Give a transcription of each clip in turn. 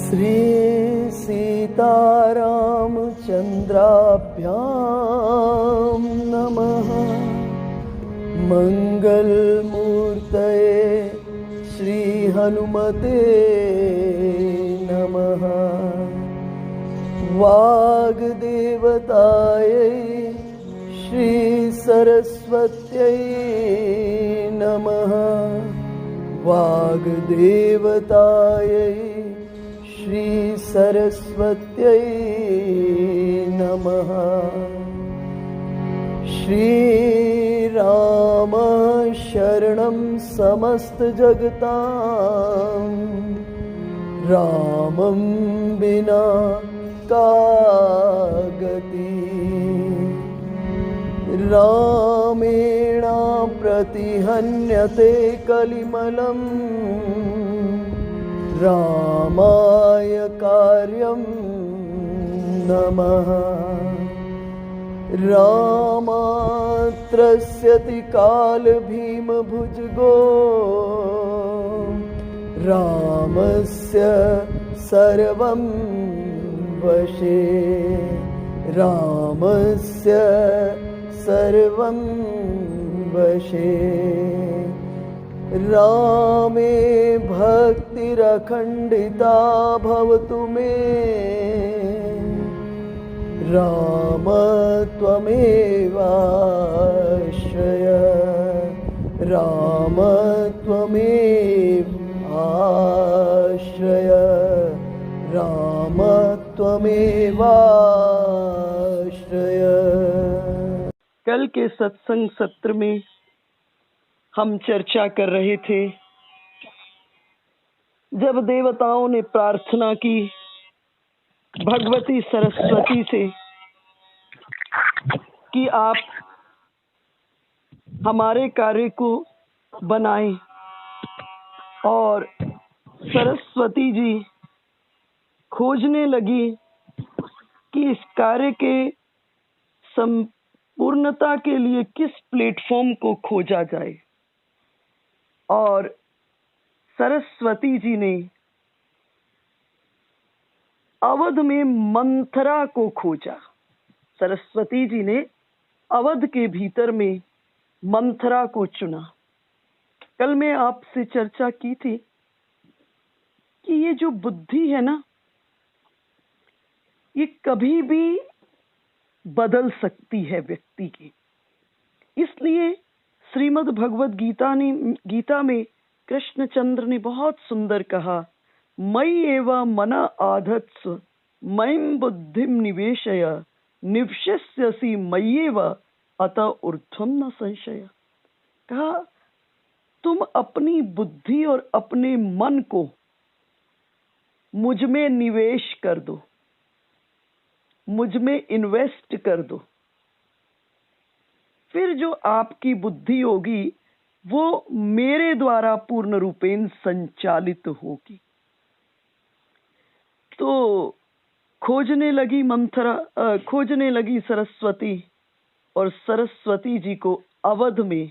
श्री सीतारामचन्द्राभ्यां नमः। मंगलमूर्तये श्री हनुमते नमः। वाग्देवतायै श्री सरस्वत्यै नमः। वाग्देवतायै श्री सरस्वत्यै नमः। श्री राम शरणं समस्त जगतां, रामं बिना का गति। रामेण प्रतिहन्यते कलिमलं, रामाय कार्यं नमः। रामात्रस्यति कालभीमभुजगो, रामस्य सर्वं वशे। रामस्य सर्वं वशे। रामे भक्तिरखण्डिता भवतु मे। राम त्वमेवाश्रय। राम त्वमेव आश्रय। राम त्वमेवाश्रय। कल के सत्संग सत्र में हम चर्चा कर रहे थे, जब देवताओं ने प्रार्थना की भगवती सरस्वती से कि आप हमारे कार्य को बनाएं, और सरस्वती जी खोजने लगी कि इस कार्य के संपूर्णता के लिए किस प्लेटफॉर्म को खोजा जाए। और सरस्वती जी ने अवध में मंथरा को खोजा। सरस्वती जी ने अवध के भीतर में मंथरा को चुना। कल मैं आपसे चर्चा की थी कि ये जो बुद्धि है ना, ये कभी भी बदल सकती है व्यक्ति की। इसलिए श्रीमद् भगवद गीता में कृष्णचंद्र ने बहुत सुंदर कहा, मयि एव मन आधत्स्व मयिं बुद्धिं निवेशय निवशिष्यसि मय्येव अतः ऊर्ध्वं न संशय। कहा, तुम अपनी बुद्धि और अपने मन को मुझ में निवेश कर दो, मुझ में इन्वेस्ट कर दो, फिर जो आपकी बुद्धि होगी वो मेरे द्वारा पूर्ण रूपेण संचालित होगी। तो खोजने लगी सरस्वती, और सरस्वती जी को अवध में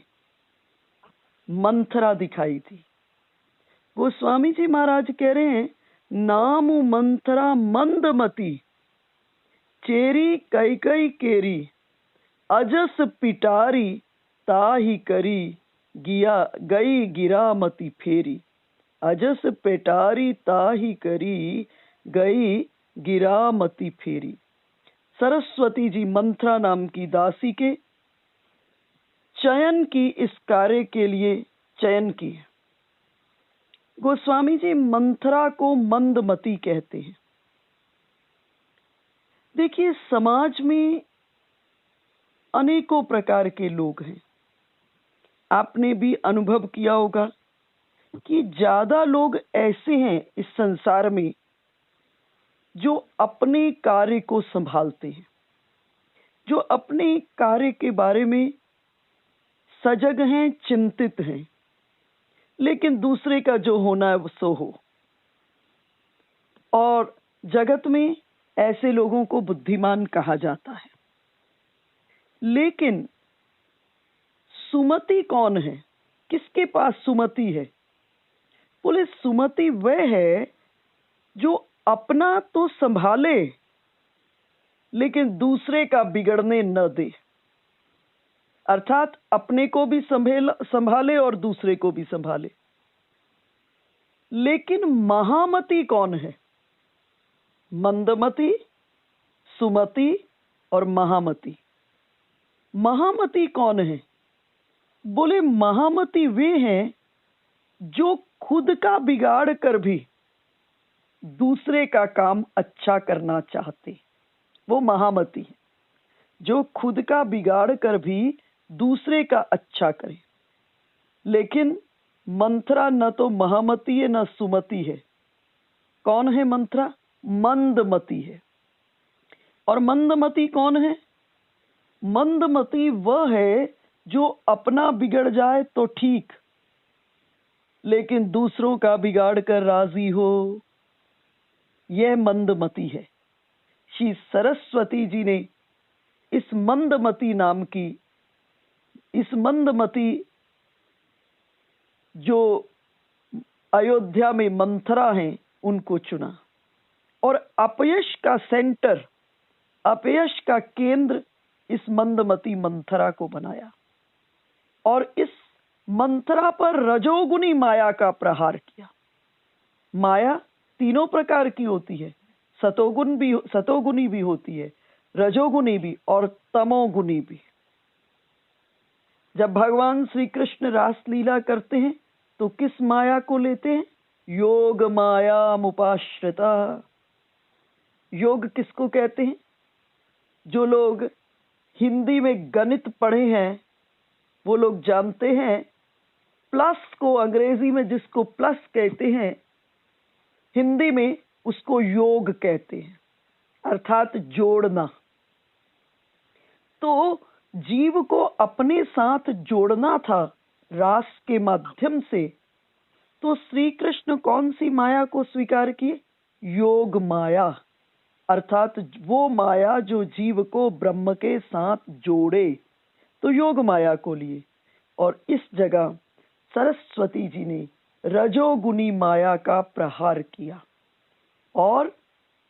मंथरा दिखाई थी। गोस्वामी जी महाराज कह रहे हैं, नाम मंथरा मंदमती चेरी कैकई केरी अजस पिटारी ताही करी गई गिरामती फेरी। अजस पेटारी ताही करी गई गिरामती फेरी। सरस्वती जी मंथरा नाम की दासी के चयन की इस कार्य के लिए चयन की। गोस्वामी जी मंथरा को मंदमती कहते हैं। देखिए, समाज में अनेकों प्रकार के लोग हैं। आपने भी अनुभव किया होगा कि ज्यादा लोग ऐसे हैं इस संसार में जो अपने कार्य को संभालते हैं, जो अपने कार्य के बारे में सजग हैं, चिंतित हैं, लेकिन दूसरे का जो होना है वो सो हो। और जगत में ऐसे लोगों को बुद्धिमान कहा जाता है। लेकिन सुमति कौन है? किसके पास सुमति है? बोले सुमति वह है जो अपना तो संभाले लेकिन दूसरे का बिगड़ने न दे, अर्थात अपने को भी संभाले और दूसरे को भी संभाले। लेकिन महामती कौन है? मंदमती, सुमति और महामती। महामती कौन है? बोले महामती वे हैं जो खुद का बिगाड़ कर भी दूसरे का काम अच्छा करना चाहते, वो महामती है। जो खुद का बिगाड़ कर भी दूसरे का अच्छा करे। लेकिन मंथरा न तो महामती है न सुमति है। कौन है मंथरा? मंदमती है। और मंदमती कौन है? मंदमती वह है जो अपना बिगड़ जाए तो ठीक, लेकिन दूसरों का बिगाड़ कर राजी हो, यह मंदमती है। श्री सरस्वती जी ने इस मंदमती नाम की, इस मंदमती जो अयोध्या में मंथरा हैं उनको चुना और अपयश का सेंटर, अपयश का केंद्र इस मंदमती मंथरा को बनाया और इस मंथरा पर रजोगुनी माया का प्रहार किया। माया तीनों प्रकार की होती है, सतोगुनी भी होती है, रजोगुनी भी और तमोगुनी भी। जब भगवान श्री कृष्ण रास लीला करते हैं तो किस माया को लेते हैं? योग माया मुपाश्रिता। योग किसको कहते हैं? जो लोग हिंदी में गणित पढ़े हैं वो लोग जानते हैं, प्लस को अंग्रेजी में जिसको प्लस कहते हैं, हिंदी में उसको योग कहते हैं, अर्थात जोड़ना। तो जीव को अपने साथ जोड़ना था रास के माध्यम से, तो श्री कृष्ण कौन सी माया को स्वीकार किए? योग माया, अर्थात वो माया जो जीव को ब्रह्म के साथ जोड़े, तो योग माया को लिए। और इस जगह सरस्वती जी ने रजोगुनी माया का प्रहार किया और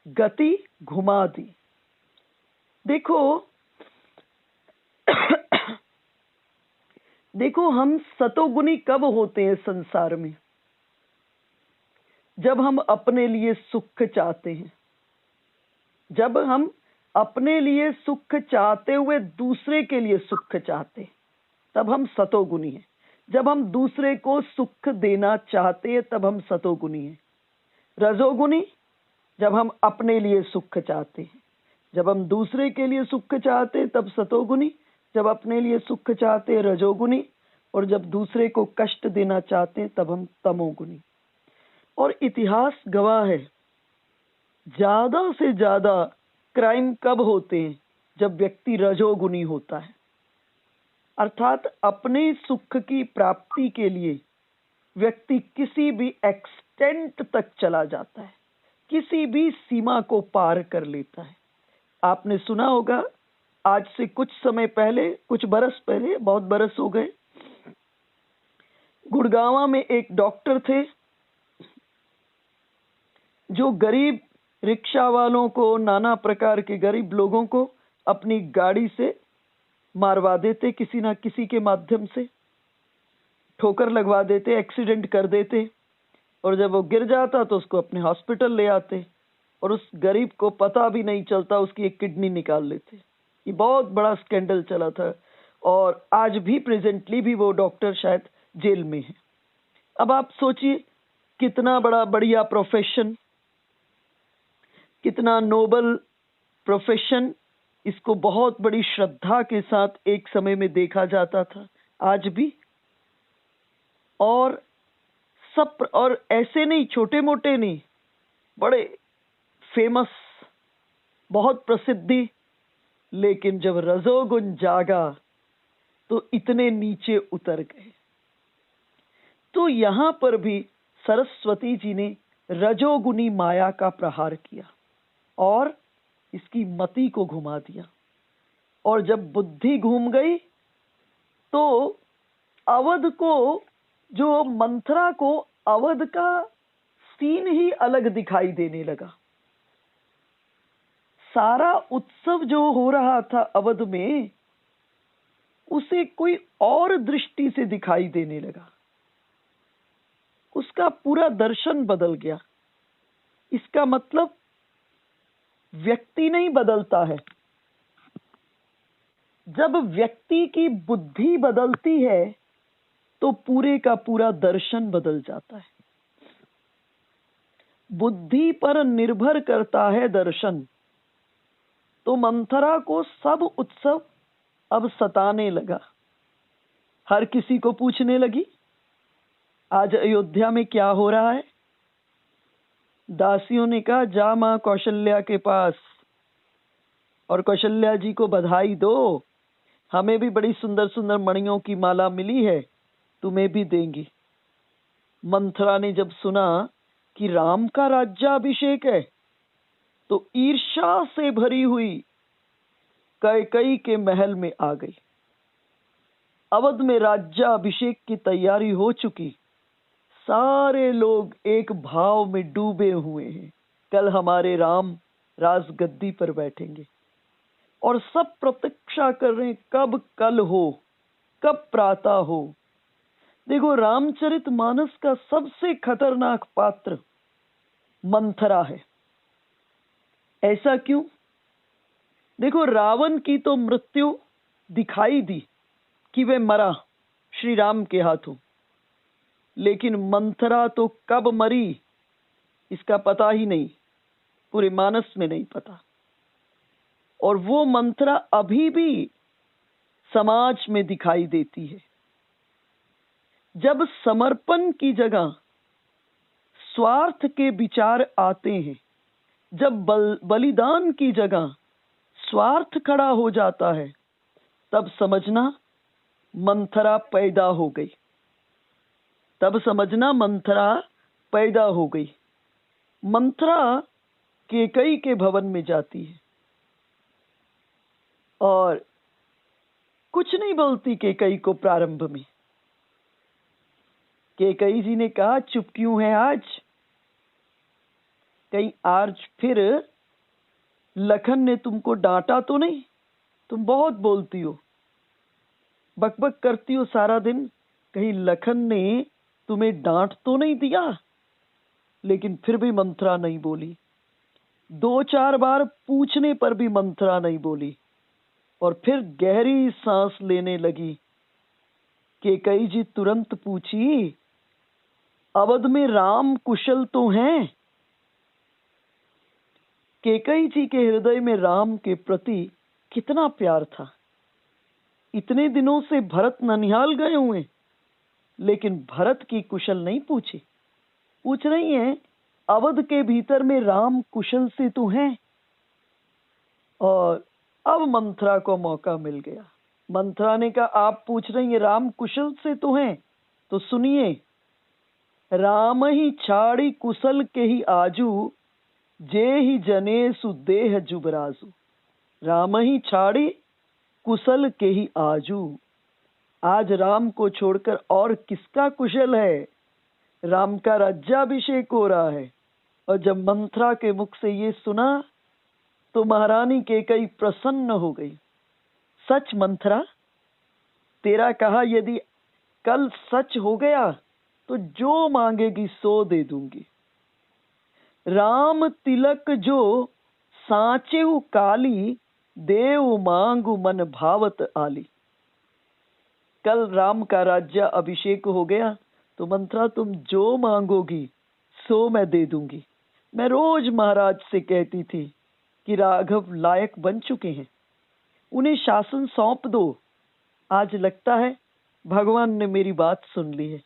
गति घुमा दी। देखो देखो हम सतोगुनी कब होते हैं संसार में? जब हम अपने लिए सुख चाहते हैं, जब हम अपने लिए सुख चाहते हुए दूसरे के लिए सुख चाहते हैं, तब हम सतोगुनी हैं। जब हम दूसरे को सुख देना चाहते हैं तब हम सतोगुनी हैं। रजोगुनी जब हम अपने लिए सुख चाहते हैं, जब हम दूसरे के लिए सुख चाहते हैं तब सतोगुनी, जब अपने लिए सुख चाहते हैं रजोगुनी, और जब दूसरे को कष्ट देना चाहते हैं तब हम तमोगुनी। और इतिहास गवाह है, ज्यादा से ज्यादा क्राइम कब होते हैं? जब व्यक्ति रजोगुनी होता है, अर्थात अपने सुख की प्राप्ति के लिए व्यक्ति किसी भी एक्सटेंट तक चला जाता है, किसी भी सीमा को पार कर लेता है। आपने सुना होगा, आज से कुछ समय पहले, कुछ बरस पहले, बहुत बरस हो गए, गुड़गांव में एक डॉक्टर थे जो गरीब रिक्शा वालों को, नाना प्रकार के गरीब लोगों को अपनी गाड़ी से मारवा देते, किसी ना किसी के माध्यम से ठोकर लगवा देते, एक्सीडेंट कर देते, और जब वो गिर जाता तो उसको अपने हॉस्पिटल ले आते और उस गरीब को पता भी नहीं चलता, उसकी एक किडनी निकाल लेते। ये बहुत बड़ा स्कैंडल चला था और आज भी प्रेजेंटली भी वो डॉक्टर शायद जेल में है। अब आप सोचिए कितना बड़ा बढ़िया प्रोफेशन, कितना नोबल प्रोफेशन, इसको बहुत बड़ी श्रद्धा के साथ एक समय में देखा जाता था, आज भी। और सब, और ऐसे नहीं, छोटे मोटे नहीं, बड़े फेमस, बहुत प्रसिद्धि। लेकिन जब रजोगुण जागा तो इतने नीचे उतर गए। तो यहां पर भी सरस्वती जी ने रजोगुनी माया का प्रहार किया और इसकी मति को घुमा दिया। और जब बुद्धि घूम गई तो अवध को, जो मंथरा को, अवध का सीन ही अलग दिखाई देने लगा। सारा उत्सव जो हो रहा था अवध में, उसे कोई और दृष्टि से दिखाई देने लगा। उसका पूरा दर्शन बदल गया। इसका मतलब व्यक्ति नहीं बदलता है, जब व्यक्ति की बुद्धि बदलती है तो पूरे का पूरा दर्शन बदल जाता है। बुद्धि पर निर्भर करता है दर्शन। तो मंथरा को सब उत्सव अब सताने लगा। हर किसी को पूछने लगी, आज अयोध्या में क्या हो रहा है? दासियों ने कहा, जा मां कौशल्या के पास और कौशल्या जी को बधाई दो, हमें भी बड़ी सुंदर सुंदर मणियों की माला मिली है, तुम्हें भी देंगी। मंथरा ने जब सुना कि राम का राज्याभिषेक है तो ईर्ष्या से भरी हुई कैकेयी के महल में आ गई। अवध में राज्याभिषेक की तैयारी हो चुकी। सारे लोग एक भाव में डूबे हुए हैं, कल हमारे राम राजगद्दी पर बैठेंगे। और सब प्रतीक्षा कर रहे हैं, कब कल हो, कब प्रातः हो। देखो, रामचरितमानस का सबसे खतरनाक पात्र मंथरा है। ऐसा क्यों? देखो, रावण की तो मृत्यु दिखाई दी कि वे मरा श्री राम के हाथों, लेकिन मंथरा तो कब मरी इसका पता ही नहीं, पूरे मानस में नहीं पता। और वो मंथरा अभी भी समाज में दिखाई देती है। जब समर्पण की जगह स्वार्थ के विचार आते हैं, जब बलिदान की जगह स्वार्थ खड़ा हो जाता है, तब समझना मंथरा पैदा हो गई। तब समझना मंथरा पैदा हो गई। मंथरा कैकेयी के भवन में जाती है और कुछ नहीं बोलती कैकेयी को। प्रारंभ में कैकेयी जी ने कहा, चुप क्यों है आज? कहीं आज फिर लखन ने तुमको डांटा तो नहीं? तुम बहुत बोलती हो, बकबक करती हो सारा दिन, कहीं लखन ने तुम्हें डांट तो नहीं दिया? लेकिन फिर भी मंथरा नहीं बोली। 2-4 बार पूछने पर भी मंथरा नहीं बोली और फिर गहरी सांस लेने लगी। कैकेयी जी तुरंत पूछी, अवध में राम कुशल तो हैं? कैकेयी जी के हृदय में राम के प्रति कितना प्यार था। इतने दिनों से भरत ननिहाल गए हुए, लेकिन भरत की कुशल नहीं पूछी। पूछ रही हैं, अवध के भीतर में राम कुशल से तो हैं। और अब मंथरा को मौका मिल गया। मंथरा ने कहा, आप पूछ रही हैं राम कुशल से तो हैं, तो सुनिए, राम ही छाड़ी कुशल के ही आजू, जे ही जनेसु देह जुबराजू। राम ही छाड़ी कुशल के ही आजू। आज राम को छोड़कर और किसका कुशल है? राम का राज्याभिषेक हो रहा है। और जब मंथरा के मुख से ये सुना तो महारानी कैकेयी प्रसन्न हो गई। सच मंथरा, तेरा कहा यदि कल सच हो गया तो जो मांगेगी सो दे दूंगी। राम तिलक जो साचेहु काली, देव मांगु मन भावत आली। कल राम का राज्य अभिषेक हो गया तो मंथरा तुम जो मांगोगी सो मैं दे दूंगी। मैं रोज महाराज से कहती थी कि राघव लायक बन चुके हैं, उन्हें शासन सौंप दो। आज लगता है भगवान ने मेरी बात सुन ली है।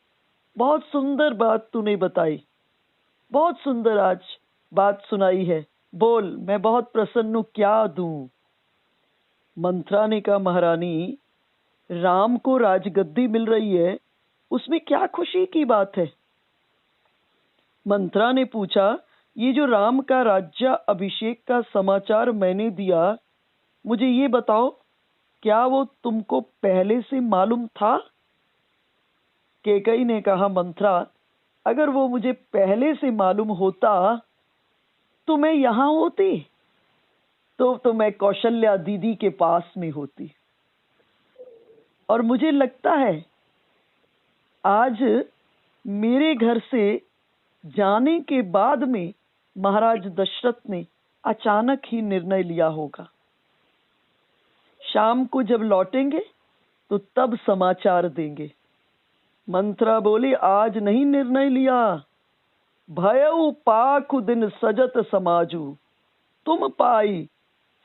बहुत सुंदर बात तूने बताई, बहुत सुंदर आज बात सुनाई है। बोल, मैं बहुत प्रसन्न हूं, क्या दूं? मंथरा ने कहा, महारानी, राम को राजगद्दी मिल रही है, उसमें क्या खुशी की बात है? मंथरा ने पूछा, ये जो राम का राज्य अभिषेक का समाचार मैंने दिया, मुझे ये बताओ, क्या वो तुमको पहले से मालूम था? कैकेयी ने कहा, मंथरा, अगर वो मुझे पहले से मालूम होता तो मैं यहां होती, तो मैं कौशल्या दीदी के पास में होती। और मुझे लगता है आज मेरे घर से जाने के बाद में महाराज दशरथ ने अचानक ही निर्णय लिया होगा। शाम को जब लौटेंगे तो तब समाचार देंगे। मंत्रा बोली, आज नहीं निर्णय लिया, भयउ पाखु दिन सजत समाजू, तुम पाई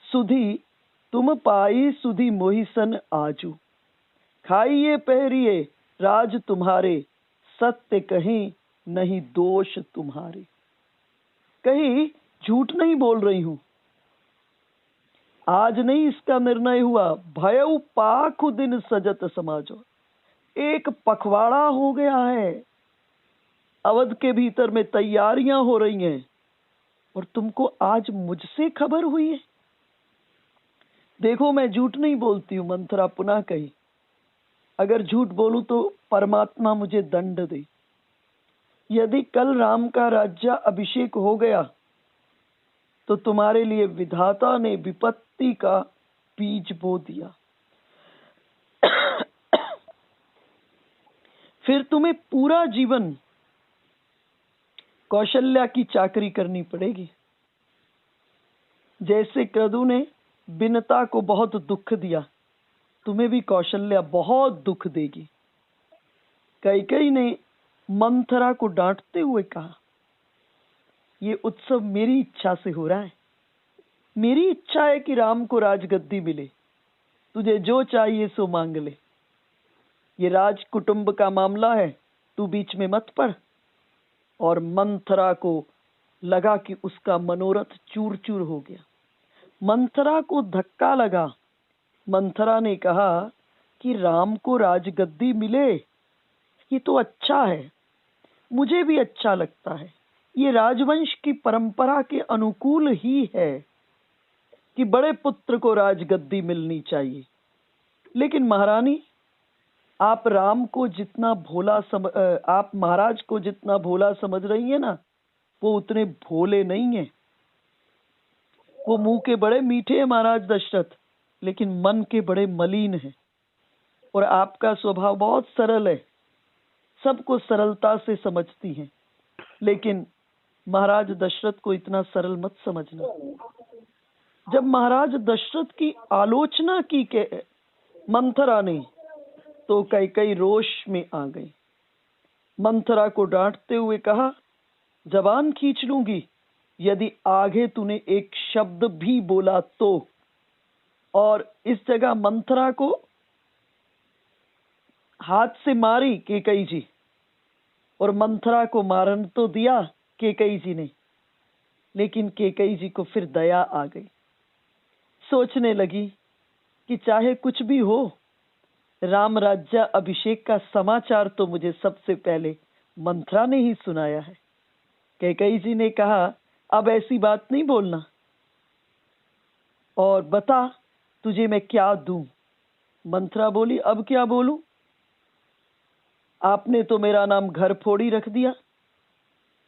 सुधी मोहिसन आजू, खाइए पहरिए राज तुम्हारे, सत्य कहीं नहीं दोष तुम्हारे। कहीं झूठ नहीं बोल रही हूं, आज नहीं इसका निर्णय हुआ। भयउ पाखु दिन सजत समाजो, एक पखवाड़ा हो गया है, अवध के भीतर में तैयारियां हो रही हैं और तुमको आज मुझसे खबर हुई है। देखो मैं झूठ नहीं बोलती हूं, मंथरा पुनः कही। अगर झूठ बोलूं तो परमात्मा मुझे दंड दे। यदि कल राम का राज्य अभिषेक हो गया तो तुम्हारे लिए विधाता ने विपत्ति का बीज बो दिया। फिर तुम्हें पूरा जीवन कौशल्या की चाकरी करनी पड़ेगी। जैसे क्रदु ने बिनता को बहुत दुख दिया, तुम्हें भी कौशल्या बहुत दुख देगी। कैकेयी ने मंथरा को डांटते हुए कहा, ये उत्सव मेरी इच्छा से हो रहा है। मेरी इच्छा है कि राम को राजगद्दी मिले, तुझे जो चाहिए सो मांग ले। ये राज कुटुंब का मामला है, तू बीच में मत पड़। और मंथरा को लगा कि उसका मनोरथ चूर चूर हो गया। मंथरा को धक्का लगा। मंथरा ने कहा कि राम को राजगद्दी मिले ये तो अच्छा है, मुझे भी अच्छा लगता है। ये राजवंश की परंपरा के अनुकूल ही है कि बड़े पुत्र को राजगद्दी मिलनी चाहिए। लेकिन महारानी, आप राम को जितना आप महाराज को जितना भोला समझ रही है ना, वो उतने भोले नहीं है। वो मुंह के बड़े मीठे हैं महाराज दशरथ, लेकिन मन के बड़े मलिन हैं। और आपका स्वभाव बहुत सरल है, सबको सरलता से समझती हैं। लेकिन महाराज दशरथ को इतना सरल मत समझना। जब महाराज दशरथ की आलोचना की के मंथरा ने, तो कैकेयी रोष में आ गई। मंथरा को डांटते हुए कहा, जबान खींच लूंगी यदि आगे तूने एक शब्द भी बोला तो। और इस जगह मंथरा को हाथ से मारी कैकेयी जी, और मंथरा को मारन तो दिया कैकेयी जी ने, लेकिन कैकेयी जी को फिर दया आ गई। सोचने लगी कि चाहे कुछ भी हो, राम राज्य अभिषेक का समाचार तो मुझे सबसे पहले मंथरा ने ही सुनाया है। कैकेयी जी ने कहा, अब ऐसी बात नहीं बोलना, और बता तुझे मैं क्या दूं। मंथरा बोली, अब क्या बोलूं? आपने तो मेरा नाम घर फोड़ी रख दिया,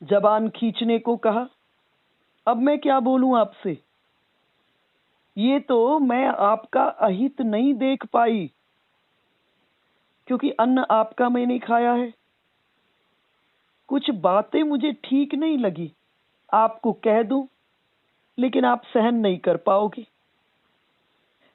जबान खींचने को कहा। अब मैं क्या बोलूं आपसे? ये तो मैं आपका अहित नहीं देख पाई, क्योंकि अन्न आपका मैंने खाया है। कुछ बातें मुझे ठीक नहीं लगी, आपको कह दूं, लेकिन आप सहन नहीं कर पाओगे।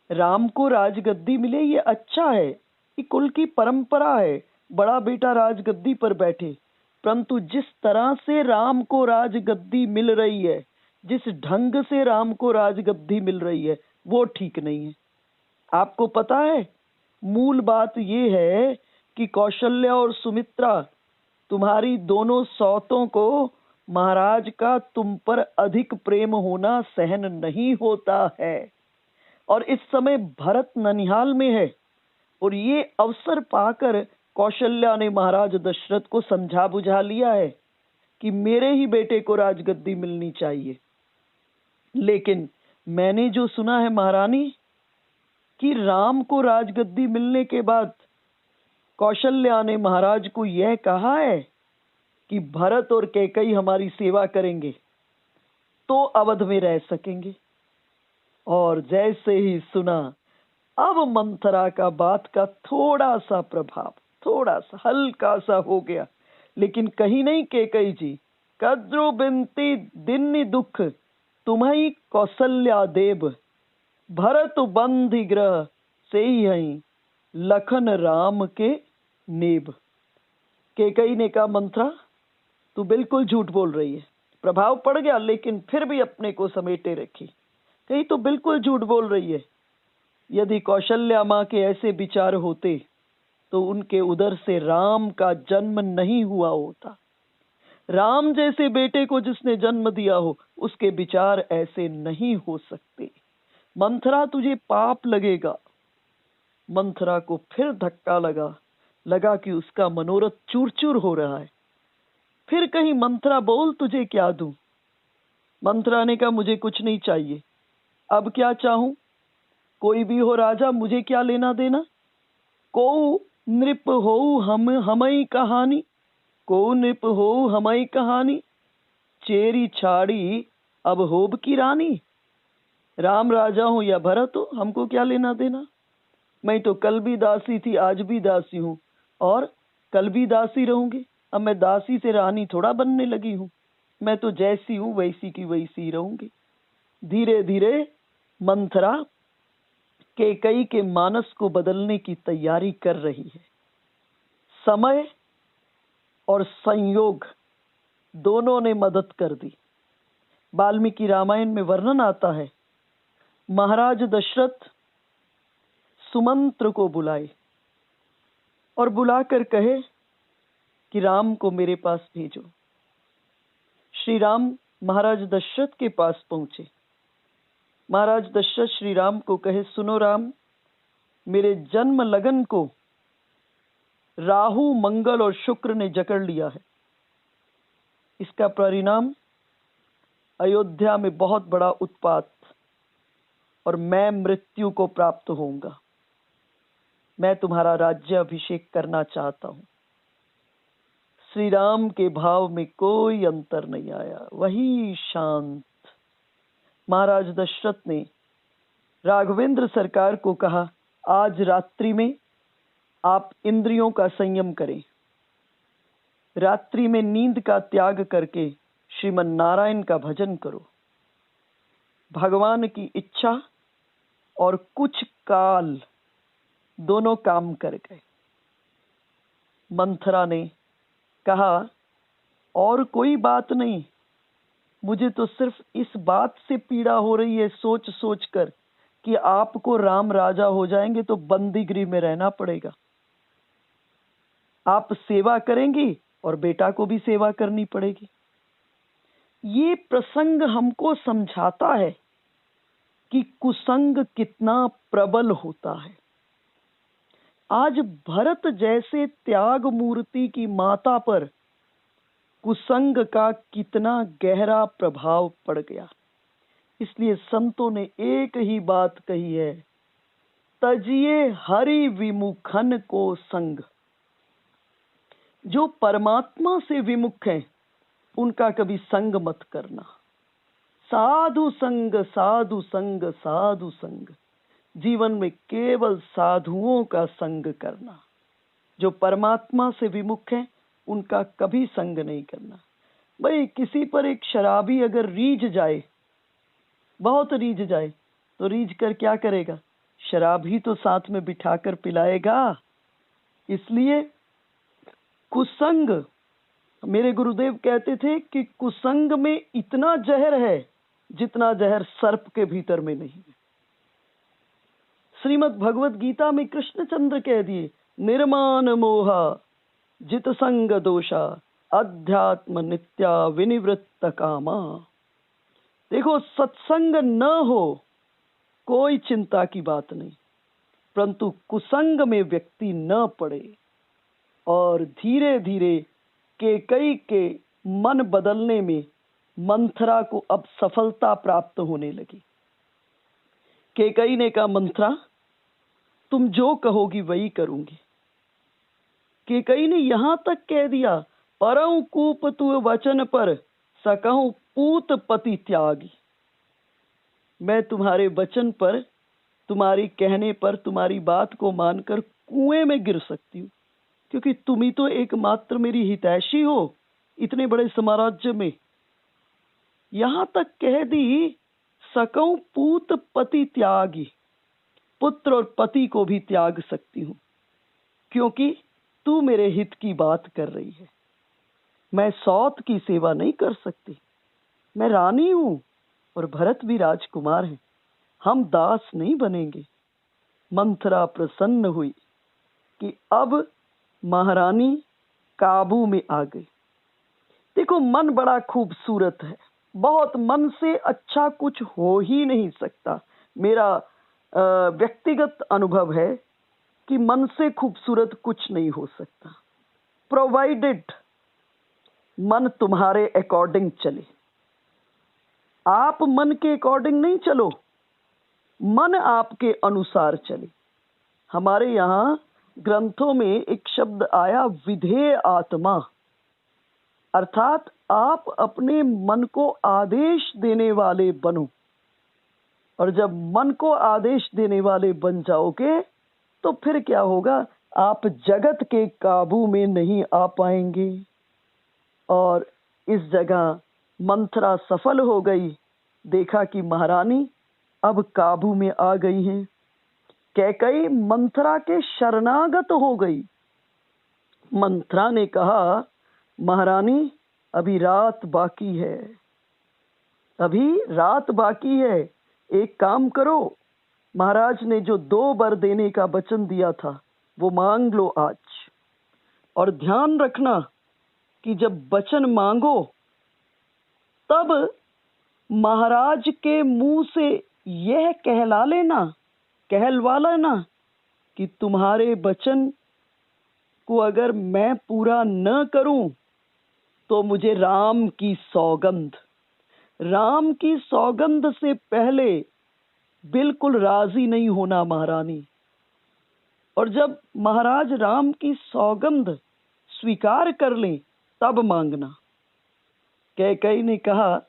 राम को राजगद्दी मिले ये अच्छा है, ये कुल की परंपरा है, बड़ा बेटा राजगद्दी पर बैठे। परंतु जिस तरह से राम को राजगद्दी मिल रही है, जिस ढंग से राम को राजगद्दी मिल रही है, वो ठीक नहीं है। आपको पता है, मूल बात ये है कि कौशल्या और सुमित्रा, तुम्हारी दोनों सौतों को महाराज का तुम पर अधिक प्रेम होना सहन नहीं होता है। और इस समय भरत ननिहाल में है, और ये अवसर पाकर कौशल्या ने महाराज दशरथ को समझा बुझा लिया है कि मेरे ही बेटे को राजगद्दी मिलनी चाहिए। लेकिन मैंने जो सुना है महारानी, कि राम को राजगद्दी मिलने के बाद कौशल्या ने महाराज को यह कहा है कि भरत और कैकेयी हमारी सेवा करेंगे तो अवध में रह सकेंगे। और जैसे ही सुना, अब मंथरा का बात का थोड़ा सा प्रभाव, थोड़ा सा हल्का सा हो गया, लेकिन कहीं नहीं कैकेयी जी। कद्रु बिनती दिन्नि दुख तुम्हें कौशल्या देव, भरत बंधि ग्रह से ही हई लखन राम के नेब। कैकेयी ने कहा, मंथरा तू बिल्कुल झूठ बोल रही है। प्रभाव पड़ गया, लेकिन फिर भी अपने को समेटे रखी। कहीं तो बिल्कुल झूठ बोल रही है। यदि कौशल्या माँ के ऐसे विचार होते तो उनके उदर से राम का जन्म नहीं हुआ होता। राम जैसे बेटे को जिसने जन्म दिया हो, उसके विचार ऐसे नहीं हो सकते। मंथरा तुझे पाप लगेगा। मंथरा को फिर धक्का लगा कि उसका मनोरथ चूर चूर हो रहा है। फिर कहीं, मंथरा बोल तुझे क्या दूं। मंथरा ने कहा, मुझे कुछ नहीं चाहिए। अब क्या चाहूं? कोई भी हो राजा, मुझे क्या लेना देना। को नृप हो हमई कहानी, को नृप हो हमई कहानी, चेरी छाड़ी अब होब की रानी। राम राजा हो या भरत हो, हमको क्या लेना देना। मैं तो कल भी दासी थी, आज भी दासी हूँ, और कल भी दासी रहूंगी। अब मैं दासी से रानी थोड़ा बनने लगी हूँ। मैं तो जैसी हूँ वैसी की वैसी रहूंगी। धीरे धीरे मंथरा कैकेयी के मानस को बदलने की तैयारी कर रही है। समय और संयोग दोनों ने मदद कर दी। वाल्मीकि रामायण में वर्णन आता है, महाराज दशरथ सुमंत्र को बुलाए और बुलाकर कहे कि राम को मेरे पास भेजो। श्री राम महाराज दशरथ के पास पहुंचे। महाराज दशरथ श्री राम को कहे, सुनो राम, मेरे जन्म लगन को राहु, मंगल और शुक्र ने जकड़ लिया है। इसका परिणाम अयोध्या में बहुत बड़ा उत्पात और मैं मृत्यु को प्राप्त होऊंगा। मैं तुम्हारा राज्य अभिषेक करना चाहता हूं। श्री राम के भाव में कोई अंतर नहीं आया, वही शांत। महाराज दशरथ ने राघवेंद्र सरकार को कहा, आज रात्रि में आप इंद्रियों का संयम करें। रात्रि में नींद का त्याग करके श्रीमन नारायण का भजन करो। भगवान की इच्छा और कुछ काल दोनों काम कर गए। मंथरा ने कहा, और कोई बात नहीं, मुझे तो सिर्फ इस बात से पीड़ा हो रही है सोच सोच कर कि आपको राम राजा हो जाएंगे तो बंदी गृह में रहना पड़ेगा। आप सेवा करेंगी और बेटा को भी सेवा करनी पड़ेगी। ये प्रसंग हमको समझाता है कि कुसंग कितना प्रबल होता है। आज भरत जैसे त्याग मूर्ति की माता पर कुसंग का कितना गहरा प्रभाव पड़ गया। इसलिए संतों ने एक ही बात कही है, तजिए हरि विमुखन को संग। जो परमात्मा से विमुख हैं, उनका कभी संग मत करना। साधु संग, साधु संग, साधु संग। जीवन में केवल साधुओं का संग करना। जो परमात्मा से विमुख हैं, उनका कभी संग नहीं करना। भाई, किसी पर एक शराबी अगर रीझ जाए, बहुत रीझ जाए, तो रीझ कर क्या करेगा? शराब ही तो साथ में बिठाकर पिलाएगा। इसलिए कुसंग, मेरे गुरुदेव कहते थे कि कुसंग में इतना जहर है जितना जहर सर्प के भीतर में नहीं है। श्रीमद् भगवत गीता में कृष्णचंद्र कह दिए, निर्माण मोहा जित संग दोषा अध्यात्म नित्या विनिवृत्त कामा। देखो, सत्संग न हो कोई चिंता की बात नहीं, परंतु कुसंग में व्यक्ति न पड़े। और धीरे धीरे कैकेयी के मन बदलने में मंथरा को अब सफलता प्राप्त होने लगी। कैकेयी ने कहा, मंथरा तुम जो कहोगी वही करूंगी। कैकेयी ने यहां तक कह दिया, परऊ कूप तु वचन पर सकहु पूत पति त्यागी। मैं तुम्हारे वचन पर, तुम्हारी कहने पर, तुम्हारी बात को मानकर कुएं में गिर सकती हूँ, क्योंकि तुम ही तो एकमात्र मेरी हितैषी हो इतने बड़े साम्राज्य में। यहां तक कह दी, सकऊं पूत पति त्यागी, पुत्र और पति को भी त्याग सकती हूँ, क्योंकि तू मेरे हित की बात कर रही है। मैं सौत की सेवा नहीं कर सकती, मैं रानी हूं और भरत भी राजकुमार है, हम दास नहीं बनेंगे। मंथरा प्रसन्न हुई कि अब महारानी काबू में आ गई। देखो, मन बड़ा खूबसूरत है, बहुत मन से अच्छा कुछ हो ही नहीं सकता। मेरा व्यक्तिगत अनुभव है कि मन से खूबसूरत कुछ नहीं हो सकता, प्रोवाइडेड मन तुम्हारे अकॉर्डिंग चले। आप मन के अकॉर्डिंग नहीं चलो, मन आपके अनुसार चले। हमारे यहाँ ग्रंथों में एक शब्द आया, विधेय आत्मा, अर्थात आप अपने मन को आदेश देने वाले बनो। और जब मन को आदेश देने वाले बन जाओगे तो फिर क्या होगा, आप जगत के काबू में नहीं आ पाएंगे। और इस जगह मंथरा सफल हो गई। देखा कि महारानी अब काबू में आ गई हैं। कैकई मंथरा के शरणागत हो गई। मंथरा ने कहा, महारानी अभी रात बाकी है, अभी रात बाकी है, एक काम करो, महाराज ने जो 2 वर देने का वचन दिया था वो मांग लो आज। और ध्यान रखना कि जब वचन मांगो तब महाराज के मुंह से यह कहलवा लेना कि तुम्हारे वचन को अगर मैं पूरा न करूं तो मुझे राम की सौगंध से पहले बिल्कुल राजी नहीं होना महारानी। और जब महाराज राम की सौगंध स्वीकार कर लें तब मांगना। कैकई ने कहा,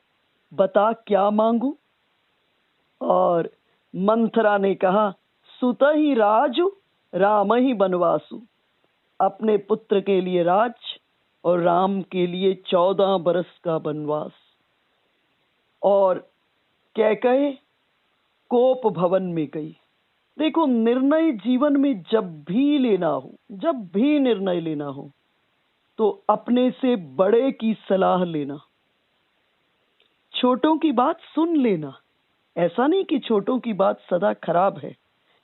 बता क्या मांगू? और मंथरा ने कहा, सुत ही राजु राम ही बनवासु, अपने पुत्र के लिए राज और राम के लिए 14 बरस का वनवास। और कैकई कोप भवन में गई। देखो, निर्णय जीवन में जब भी निर्णय लेना हो तो अपने से बड़े की सलाह लेना, छोटों की बात सुन लेना। ऐसा नहीं कि छोटों की बात सदा खराब है,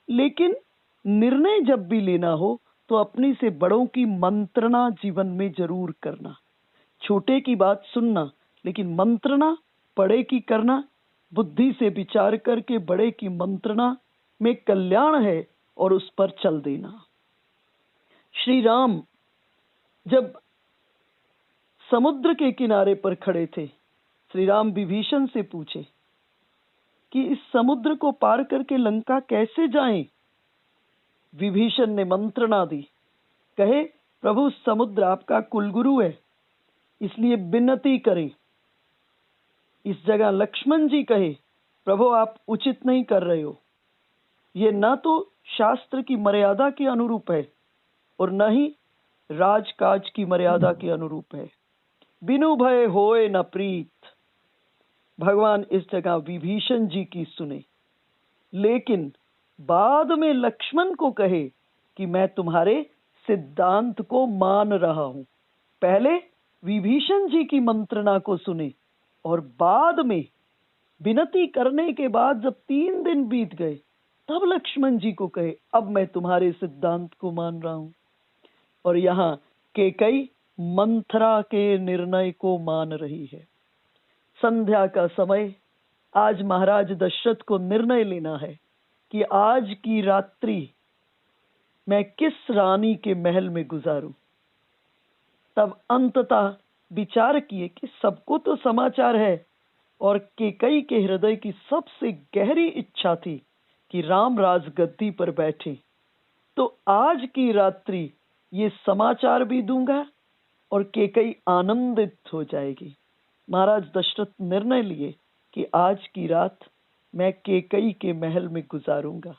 लेकिन निर्णय जब भी लेना हो तो अपने से बड़ों की मंत्रणा जीवन में जरूर करना। छोटे की बात सुनना, लेकिन मंत्रणा बड़े की करना। बुद्धि से विचार करके बड़े की मंत्रणा में कल्याण है और उस पर चल देना। श्री राम जब समुद्र के किनारे पर खड़े थे, श्री राम विभीषण से पूछे कि इस समुद्र को पार करके लंका कैसे जाएं? विभीषण ने मंत्रणा दी, कहे, प्रभु समुद्र आपका कुलगुरु है, इसलिए विनती करें। इस जगह लक्ष्मण जी कहे, प्रभु आप उचित नहीं कर रहे हो, ये न तो शास्त्र की मर्यादा के अनुरूप है और न ही राजकाज की मर्यादा के अनुरूप है। बिनु भय होए न प्रीत। भगवान इस जगह विभीषण जी की सुने, लेकिन बाद में लक्ष्मण को कहे कि मैं तुम्हारे सिद्धांत को मान रहा हूं। पहले विभीषण जी की मंत्रणा को सुने और बाद में विनती करने के बाद जब 3 दिन बीत गए तब लक्ष्मण जी को कहे, अब मैं तुम्हारे सिद्धांत को मान रहा हूं। और यहाँ कैकई मंथरा के निर्णय को मान रही है। संध्या का समय, आज महाराज दशरथ को निर्णय लेना है कि आज की रात्रि मैं किस रानी के महल में गुजारूं। तब अंततः विचार किए कि सबको तो समाचार है और कैकई के हृदय की सबसे गहरी इच्छा थी कि राम राजगद्दी पर बैठे, तो आज की रात्रि ये समाचार भी दूंगा और कैकई आनंदित हो जाएगी। महाराज दशरथ निर्णय लिए कि आज की रात मैं केकई के महल में गुजारूंगा।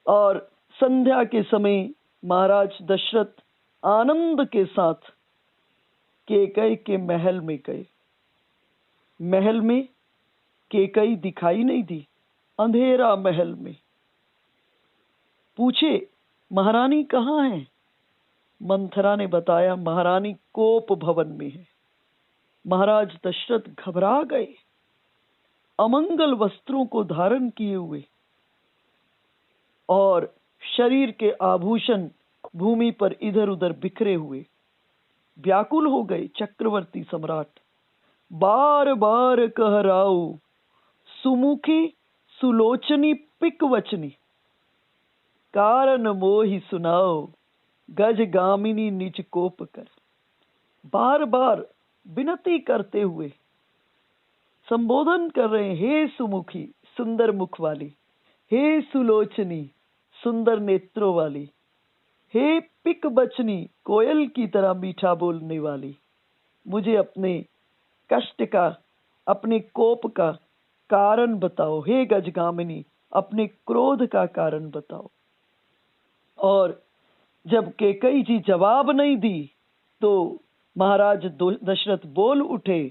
और संध्या के समय महाराज दशरथ आनंद के साथ केकई के महल में गए। महल में केकई दिखाई नहीं दी, अंधेरा महल में। पूछे, महारानी कहाँ है? मंथरा ने बताया, महारानी कोप भवन में है। महाराज दशरथ घबरा गए, अमंगल वस्त्रों को धारण किए हुए और शरीर के आभूषण भूमि पर इधर उधर बिखरे हुए व्याकुल हो गए। चक्रवर्ती सम्राट बार बार कह राऊ, सुमुखी सुलोचनी पिक वचनी, कारण मोहि सुनाओ, गज गामिनी निज कोप कर। बार बार विनती करते हुए संबोधन कर रहे हैं, हे सुमुखी सुंदर मुख वाली, हे सुलोचनी सुंदर नेत्रों वाली, हे पिक बचनी कोयल की तरह मीठा बोलने वाली, मुझे अपने कष्ट का, अपने कोप का कारण बताओ। हे गजगामिनी, अपने क्रोध का कारण बताओ। और जब केकई जी जवाब नहीं दी तो महाराज दशरथ बोल उठे,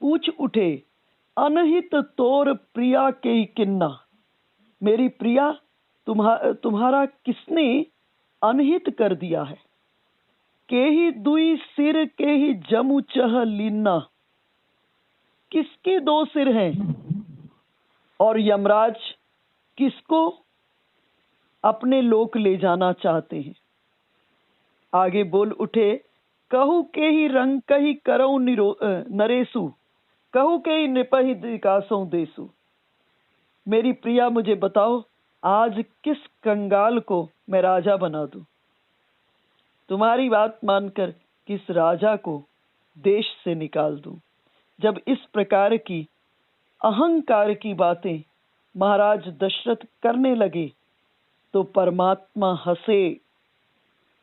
पूछ उठे, अनहित तोर प्रिया के किन्ना, मेरी प्रिया तुम्हारा किसने अनहित कर दिया है? के ही दुई सिर के ही जमु चह लीना, किसके दो सिर हैं? और यमराज किसको अपने लोक ले जाना चाहते हैं? आगे बोल उठे, कहू के ही रंग कही करऊ नरेसु, कहू के ही निपहि दिकासों देसु। मेरी प्रिया मुझे बताओ, आज किस कंगाल को मैं राजा बना दूं? तुम्हारी बात मानकर किस राजा को देश से निकाल दूं? जब इस प्रकार की अहंकार की बातें महाराज दशरथ करने लगे तो परमात्मा हंसे।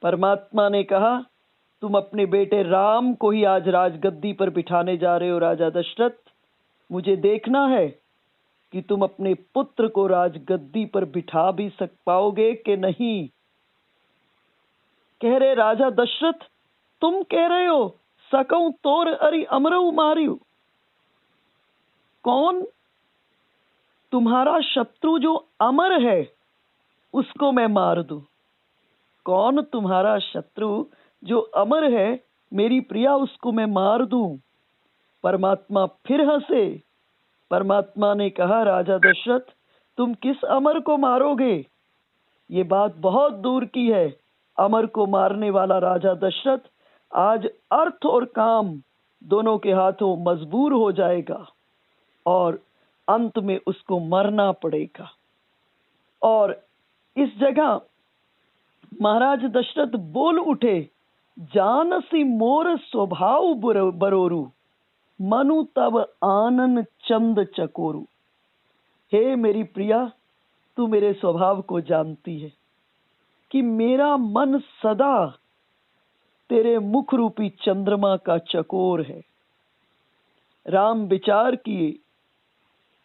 परमात्मा ने कहा, तुम अपने बेटे राम को ही आज राजगद्दी पर बिठाने जा रहे हो राजा दशरथ। मुझे देखना है कि तुम अपने पुत्र को राजगद्दी पर बिठा भी पाओगे कि नहीं। कह रहे, राजा दशरथ तुम कह रहे हो सकऊं तोर अरि अमरऊ मारियो। कौन तुम्हारा शत्रु जो अमर है उसको मैं मार दूं? कौन तुम्हारा शत्रु जो अमर है मेरी प्रिया उसको मैं मार दूं? परमात्मा फिर हंसे। परमात्मा ने कहा, राजा दशरथ तुम किस अमर को मारोगे? ये बात बहुत दूर की है। अमर को मारने वाला राजा दशरथ आज अर्थ और काम दोनों के हाथों मजबूर हो जाएगा और अंत में उसको मरना पड़ेगा। और इस जगह महाराज दशरथ बोल उठे, जानसी मोर स्वभाव बरोरु, मनु तब आनन चंद चकोरु। हे मेरी प्रिया, तू मेरे स्वभाव को जानती है कि मेरा मन सदा तेरे मुख रूपी चंद्रमा का चकोर है। राम विचार किए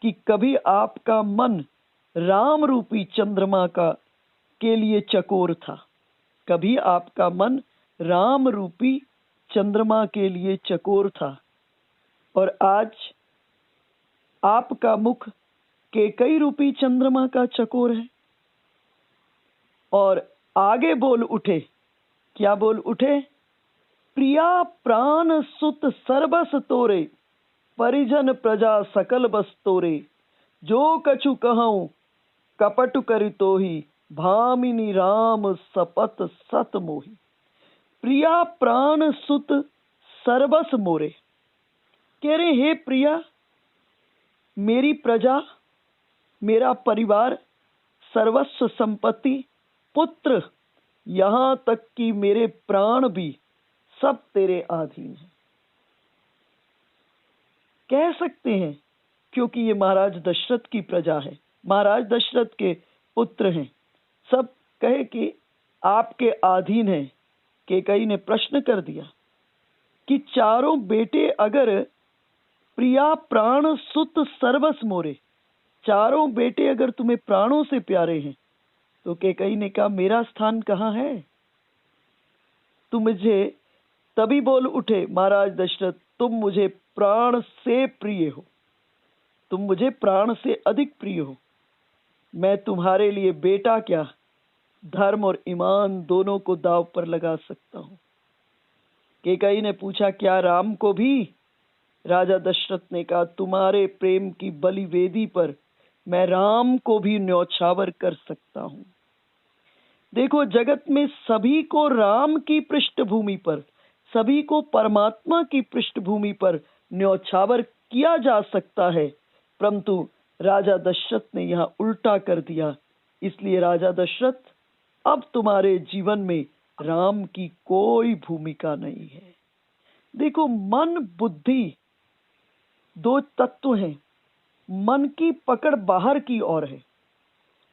कि कभी आपका मन राम रूपी चंद्रमा का के लिए चकोर था, कभी आपका मन राम रूपी चंद्रमा के लिए चकोर था, और आज आपका मुख केकई रूपी चंद्रमा का चकोर है। और आगे बोल उठे, क्या बोल उठे? प्रिया प्राण सुत सर्वस तोरे, परिजन प्रजा सकल बस तोरे, जो कछु कहूं कपट करि तोहि, भामिनी राम सपत सत मोहि। प्रिया प्राण सुत सर्वस मोरे। कह रहे, हे प्रिया, मेरी प्रजा, मेरा परिवार, सर्वस्व संपत्ति, पुत्र, यहां तक कि मेरे प्राण भी सब तेरे अधीन है। कह सकते हैं क्योंकि ये महाराज दशरथ की प्रजा है, महाराज दशरथ के पुत्र हैं, सब कहे कि आपके अधीन है। केकई ने प्रश्न कर दिया कि चारों बेटे अगर प्रिया प्राण सुत सर्वस मोरे, चारों बेटे अगर तुम्हें प्राणों से प्यारे हैं तो कैकेयी ने कहा मेरा स्थान कहाँ है? तुम मुझे तभी बोल उठे, महाराज दशरथ तुम मुझे प्राण से प्रिय हो, तुम मुझे प्राण से अधिक प्रिय हो। मैं तुम्हारे लिए बेटा क्या, धर्म और ईमान दोनों को दांव पर लगा सकता हूं। कैकेयी ने पूछा क्या राम को भी? राजा दशरथ ने कहा तुम्हारे प्रेम की बलि वेदी पर मैं राम को भी न्यौछावर कर सकता हूं। देखो, जगत में सभी को राम की पृष्ठभूमि पर, सभी को परमात्मा की पृष्ठभूमि पर न्यौछावर किया जा सकता है, परंतु राजा दशरथ ने यहां उल्टा कर दिया। इसलिए राजा दशरथ, अब तुम्हारे जीवन में राम की कोई भूमिका नहीं है। देखो, मन बुद्धि दो तत्व हैं। मन की पकड़ बाहर की ओर है,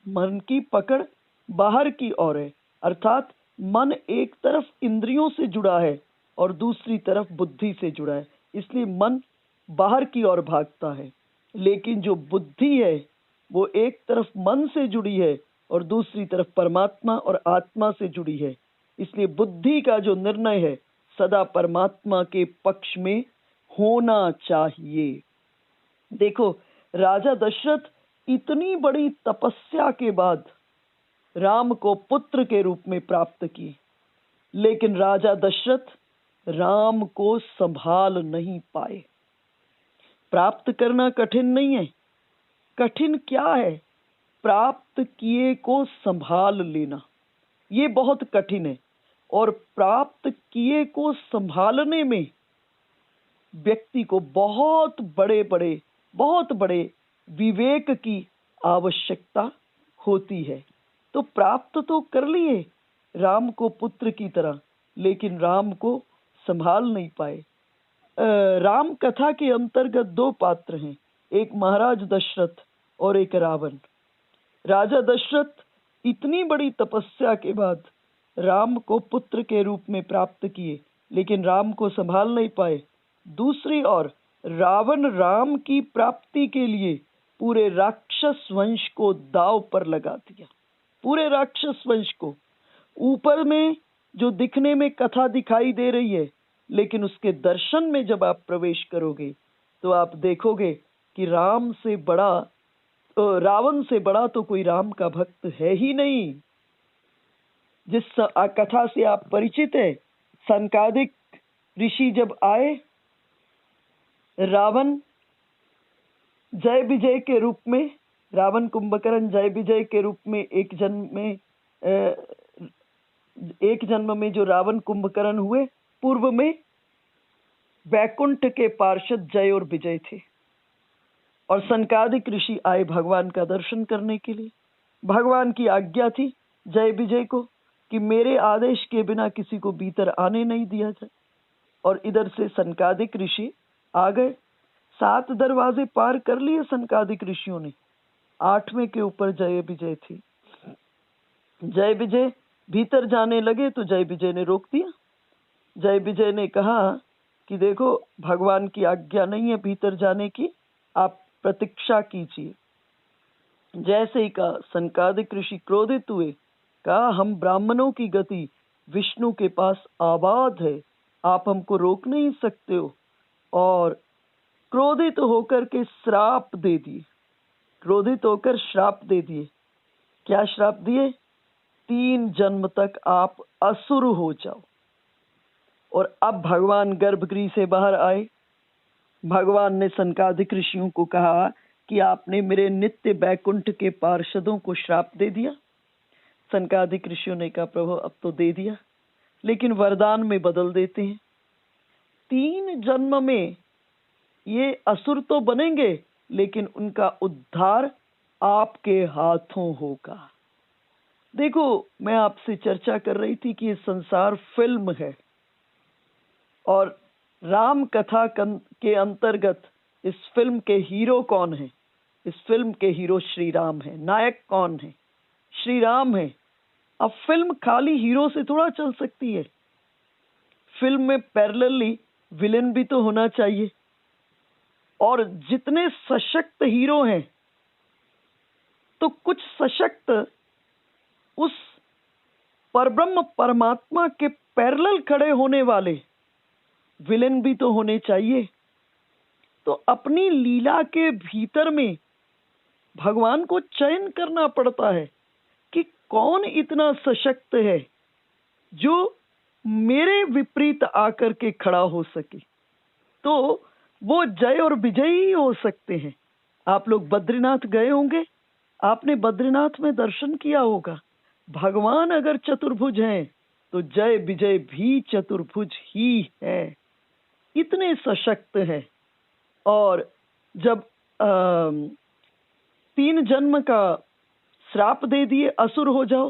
मन की पकड़ बाहर की ओर है, अर्थात मन एक तरफ इंद्रियों से जुड़ा है और दूसरी तरफ बुद्धि से जुड़ा है, इसलिए मन बाहर की ओर भागता है। लेकिन जो बुद्धि है वो एक तरफ मन से जुड़ी है और दूसरी तरफ परमात्मा और आत्मा से जुड़ी है, इसलिए बुद्धि का जो निर्णय है सदा परमात्मा के पक्ष में होना चाहिए। देखो, राजा दशरथ इतनी बड़ी तपस्या के बाद राम को पुत्र के रूप में प्राप्त किए, लेकिन राजा दशरथ राम को संभाल नहीं पाए। प्राप्त करना कठिन नहीं है, कठिन क्या है? प्राप्त किए को संभाल लेना, ये बहुत कठिन है। और प्राप्त किए को संभालने में व्यक्ति को बहुत बड़े विवेक की आवश्यकता होती है। तो प्राप्त तो कर लिए राम को पुत्र की तरह, लेकिन राम को संभाल नहीं पाए। राम कथा के अंतर्गत दो पात्र हैं, एक महाराज दशरथ और एक रावण। राजा दशरथ इतनी बड़ी तपस्या के बाद राम को पुत्र के रूप में प्राप्त किए, लेकिन राम को संभाल नहीं पाए। दूसरी ओर रावण राम की प्राप्ति के लिए पूरे राक्षस वंश को दांव पर लगा दिया, पूरे राक्षस वंश को। ऊपर में जो दिखने में कथा दिखाई दे रही है, लेकिन उसके दर्शन में जब आप प्रवेश करोगे तो आप देखोगे कि रावण से बड़ा तो कोई राम का भक्त है ही नहीं। जिस कथा से आप परिचित है, सनकादिक ऋषि जब आए, रावण जय विजय के रूप में, रावण कुंभकर्ण जय विजय के रूप में एक जन्म में जो रावण कुंभकर्ण हुए, पूर्व में वैकुंठ के पार्षद जय और विजय थे। और सनकादिक ऋषि आए भगवान का दर्शन करने के लिए। भगवान की आज्ञा थी जय विजय को कि मेरे आदेश के बिना किसी को भीतर आने नहीं दिया जाए। और इधर से सनकादिक ऋषि आ गए, 7 दरवाजे पार कर लिए सनकादिक ऋषियों ने, 8वें के ऊपर जय विजय थी। जय विजय भीतर जाने लगे तो जय विजय ने रोक दिया। जय विजय ने कहा कि देखो, भगवान की आज्ञा नहीं है भीतर जाने की, आप प्रतीक्षा कीजिए। जैसे ही कहा, सनकादिक ऋषि क्रोधित हुए, कहा हम ब्राह्मणों की गति विष्णु के पास आबाद है, आप हमको रोक नहीं सकते हो। और क्रोधित होकर के श्राप दे दिए, क्रोधित होकर श्राप दे दिए। क्या श्राप दिए? 3 जन्म तक आप असुर हो जाओ। और अब भगवान गर्भगृह से बाहर आए। भगवान ने सनकादिक ऋषियों को कहा कि आपने मेरे नित्य बैकुंठ के पार्षदों को श्राप दे दिया। सनकादिक ऋषियों ने कहा प्रभु अब तो दे दिया, लेकिन वरदान में बदल देते हैं। 3 जन्म में ये असुर तो बनेंगे, लेकिन उनका उद्धार आपके हाथों होगा। देखो, मैं आपसे चर्चा कर रही थी कि ये संसार फिल्म है और राम कथा के अंतर्गत इस फिल्म के हीरो कौन है? इस फिल्म के हीरो श्री राम है। नायक कौन है? श्री राम है। अब फिल्म खाली हीरो से थोड़ा चल सकती है, फिल्म में पैरेलली विलेन भी तो होना चाहिए। और जितने सशक्त हीरो हैं तो कुछ सशक्त उस परब्रह्म परमात्मा के पैरेलल खड़े होने वाले विलेन भी तो होने चाहिए। तो अपनी लीला के भीतर में भगवान को चयन करना पड़ता है कि कौन इतना सशक्त है जो मेरे विपरीत आकर के खड़ा हो सके। तो वो जय और विजयी ही हो सकते हैं। आप लोग बद्रीनाथ गए होंगे, आपने बद्रीनाथ में दर्शन किया होगा। भगवान अगर चतुर्भुज हैं तो जय विजय भी चतुर्भुज ही है, इतने सशक्त है। और जब 3 जन्म का श्राप दे दिए असुर हो जाओ,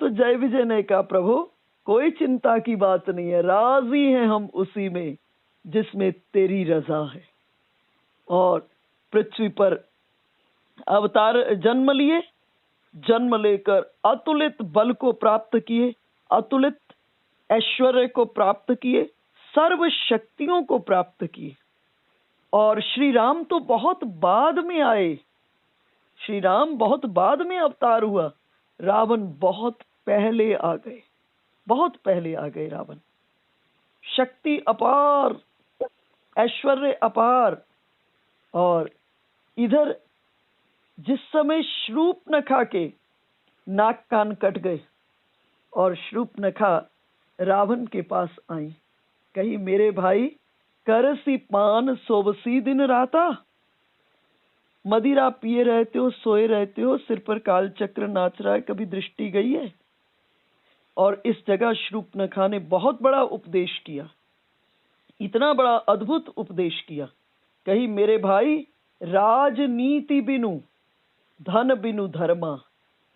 तो जय विजय ने कहा प्रभु कोई चिंता की बात नहीं है, राजी हैं हम उसी में जिसमें तेरी रजा है। और पृथ्वी पर अवतार जन्म लिए, जन्म लेकर अतुलित बल को प्राप्त किए, अतुलित ऐश्वर्य को प्राप्त किए, सर्व शक्तियों को प्राप्त किए। और श्री राम तो बहुत बाद में आए, श्री राम बहुत बाद में अवतार हुआ, रावण बहुत पहले आ गए, बहुत पहले आ गए रावण। शक्ति अपार, ऐश्वर्य अपार। और इधर जिस समय शूर्पणखा के नाक कान कट गए और शूर्पणखा रावण के पास आई, कही मेरे भाई करसी पान सोबसी दिन राता, मदिरा पिए रहते हो, सोए रहते हो, सिर पर काल चक्र नाच रहा है, कभी दृष्टि गई है। और इस जगह शूर्पणखा ने बहुत बड़ा उपदेश किया, इतना बड़ा अद्भुत उपदेश किया। कही मेरे भाई राजनीति बिनु धन बिनु धर्मा,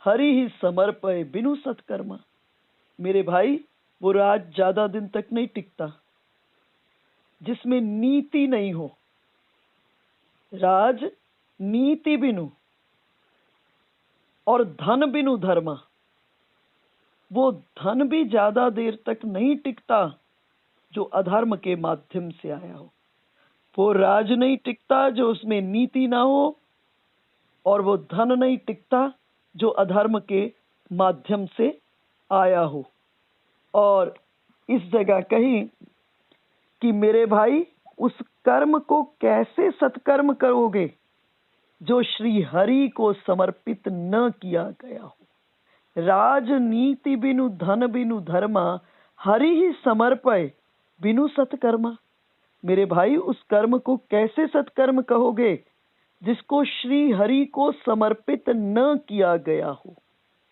हरि ही समर्पय बिनु सत्कर्मा। मेरे भाई वो राज ज्यादा दिन तक नहीं टिकता जिसमें नीति नहीं हो। राज नीति बिनु और धन बिनु धर्मा, वो धन भी ज्यादा देर तक नहीं टिकता जो अधर्म के माध्यम से आया हो। वो राज नहीं टिकता जो उसमें नीति ना हो, और वो धन नहीं टिकता जो अधर्म के माध्यम से आया हो। और इस जगह कही कि मेरे भाई उस कर्म को कैसे सत्कर्म करोगे जो श्री हरि को समर्पित न किया गया हो। राजनीति बिनु धन बिनु धर्मा, हरि ही समर्पय बिनु सत्कर्मा। मेरे भाई उस कर्म को कैसे सत्कर्म कहोगे जिसको श्री हरि को समर्पित न किया गया हो,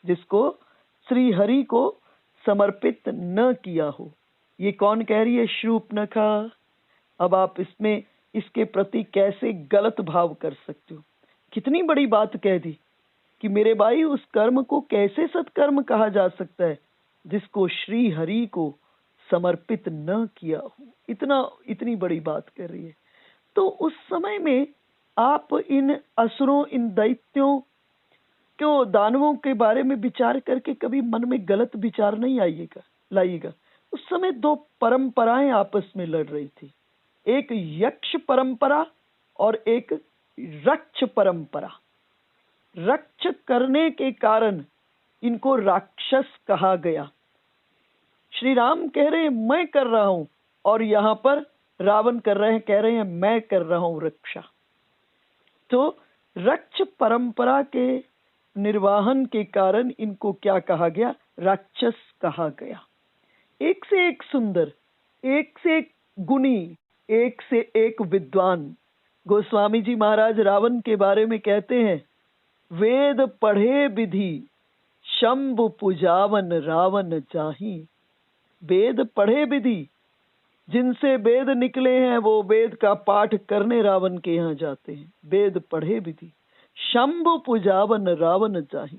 जिसको श्री हरि को समर्पित न किया हो। ये कौन कह रही है? शूर्पणखा। अब आप इसमें इसके प्रति कैसे गलत भाव कर सकते हो? कितनी बड़ी बात कह दी कि मेरे भाई उस कर्म को कैसे सत्कर्म कहा जा सकता है जिसको श्री हरि को समर्पित न किया हो। इतनी बड़ी बात कर रही है। तो उस समय में आप इन असुरों, इन दैत्यों क्यों, दानवों के बारे में विचार करके कभी मन में गलत विचार नहीं लाइएगा। उस समय 2 परंपराएं आपस में लड़ रही थी, एक यक्ष परंपरा और एक रक्ष परंपरा। रक्ष करने के कारण इनको राक्षस कहा गया। श्री राम कह रहे हैं मैं कर रहा हूं, और यहां पर रावण कह रहे हैं मैं कर रहा हूं रक्षा। तो रक्ष परंपरा के निर्वाहन के कारण इनको क्या कहा गया? राक्षस कहा गया। एक से एक सुंदर, एक से एक गुणी, एक से एक विद्वान। गोस्वामी जी महाराज रावण के बारे में कहते हैं, वेद पढ़े विधि शंभु पुजावन रावण जाहि। वेद पढ़े विधि, जिनसे वेद निकले हैं वो वेद का पाठ करने रावण के यहाँ जाते हैं। वेद पढ़े विधि शंभु पुजावन रावण जाहि।